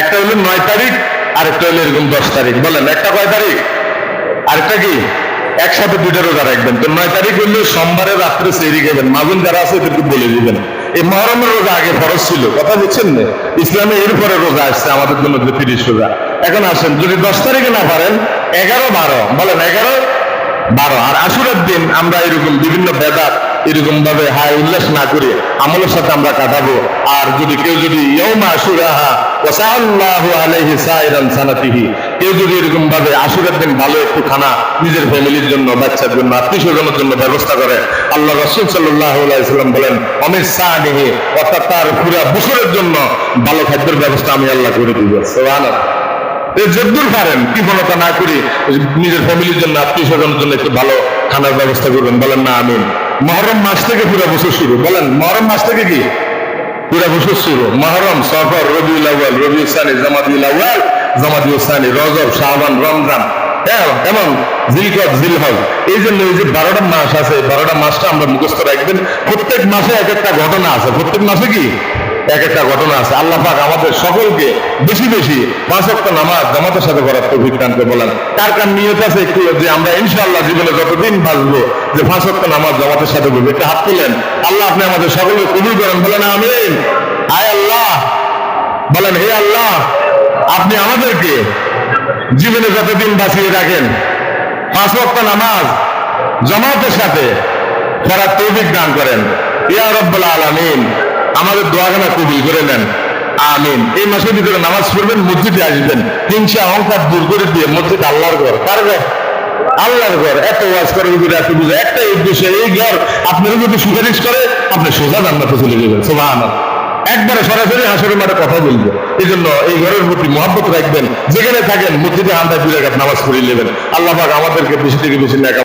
একটা হলো 9 তারিখ, আরেকটা হলো এরকম 10 তারিখ। বলেন একটা কয় তারিখ, আরেকটা কি? একসাথে 2টা রোজা রাখবেন। তো 9 তারিখ হলে সোমবারের রাত্রে সেহরি খাবেন। মাগুন যারা আছে এদেরকে বলে দিবেন। এই মুহররমের রোজা আগে ফরজ ছিল, কথা বুঝছেন না? ইসলামে এরপরে রোজা আসছে আমাদের জন্য 30 রোজা। এখন আসেন, যদি 10 তারিখে না পারেন, 11, 12, বলেন 11, 12। আর আশুরার দিন আমরা এরকম বিভিন্ন বেদাত এরকম ভাবে হায় উল্লাস না করে আমলের সাথে আমরা কাটাবো। আর যদি কেউ যদি ইয়াউমা আশুরাহা ওয়া সাল্লাল্লাহু আলাইহি সাইরান সানাতিহি, কেউ যদি এরকম ভাবে আশুরার দিন ভালো একটু খানা নিজের ফ্যামিলির জন্য, বাচ্চার জন্য, আত্মীয়স্বজনের জন্য ব্যবস্থা করে, আল্লাহ রাসূল সাল্লাল্লাহু আলাইহি সাল্লাম বলেন অমির সানিহি, অর্থাৎ তার পুরো বছরের জন্য ভালো খাদ্যের ব্যবস্থা আমি আল্লাহ করে দিব। সুবহানাল্লাহ। যদ্দূর পারেন কৃপণতা না করে নিজের ফ্যামিলির জন্য, আত্মীয় স্বজনের জন্য একটু ভালো খানার ব্যবস্থা করবেন। বলেন না আমিন। মুহররম মাস থেকে পুরো বছর শুরু। বলেন মুহররম মাস থেকে কি পুরো বছর শুরু? মুহররম, সফর, রবিউল আউয়াল, রবিউল সানি, জামাদিউল আউয়াল, জামাদিউল সানি, রজব, শাবান, রমজান, হ্যাঁ এমন জিলকদ জিলহজ, এই জন্য এই যে 12টা মাস আছে, 12টা মাসটা আমরা মুখস্থ রাখবেন। প্রত্যেক মাসে এক একটা ঘটনা আছে, প্রত্যেক মাসে কি এক একটা ঘটনা আছে। আল্লাহ পাক আমাদের সকলকে বেশি বেশি 5 ওয়াক্ত নামাজ জামাতের সাথে করার তৌফিক দান করে। বলেন কার কার নিয়ত আছে একটু যে আমরা ইনশাআল্লাহ জীবনে যতদিন বাঁচবো যে 5 ওয়াক্ত নামাজ জামাতের সাথে করবো? একটা হাত তুলেন। আল্লাহ আপনি আমাদের সকলকে কবুল করেন, বলেন আমিন। আয় আল্লাহ, বলেন হে আল্লাহ, আপনি আমাদেরকে জীবনে যতদিন বাঁচিয়ে রাখেন 5 ওয়াক্ত নামাজ জামাতের সাথে করার তৌফিক দান করেন। ইয়া রাব্বুল আলামিন, আমাদের দোয়াখানা কবুল করে নেন, আমিন। এই মাসের ভিতরে নামাজ পড়বেন, মসজিদে আসবেন, হিংসা অহংকার দূর করে দিয়ে মসজিদ আল্লাহর ঘর। কার ঘর? আল্লাহর ঘর। এত ওয়াজ করার ভিতরে এত বুঝে একটাই উদ্দেশ্য, এই ঘর আপনারা যদি সুপারিশ করে আপনি সোজা জান্নাতে চলে যাবেন। সুবহানাল্লাহ, একবারে সরাসরি হাসরের মাঠে কথা বলবো। এই জন্য এই ঘরের প্রতি মহব্বত রাখবেন, যেখানে থাকেন মসজিদে আন্দাজ 2 রাকাত নামাজ পড়ে নেবেন। আল্লাহ পাক আমাদেরকে বেশি থেকে বেশি নেক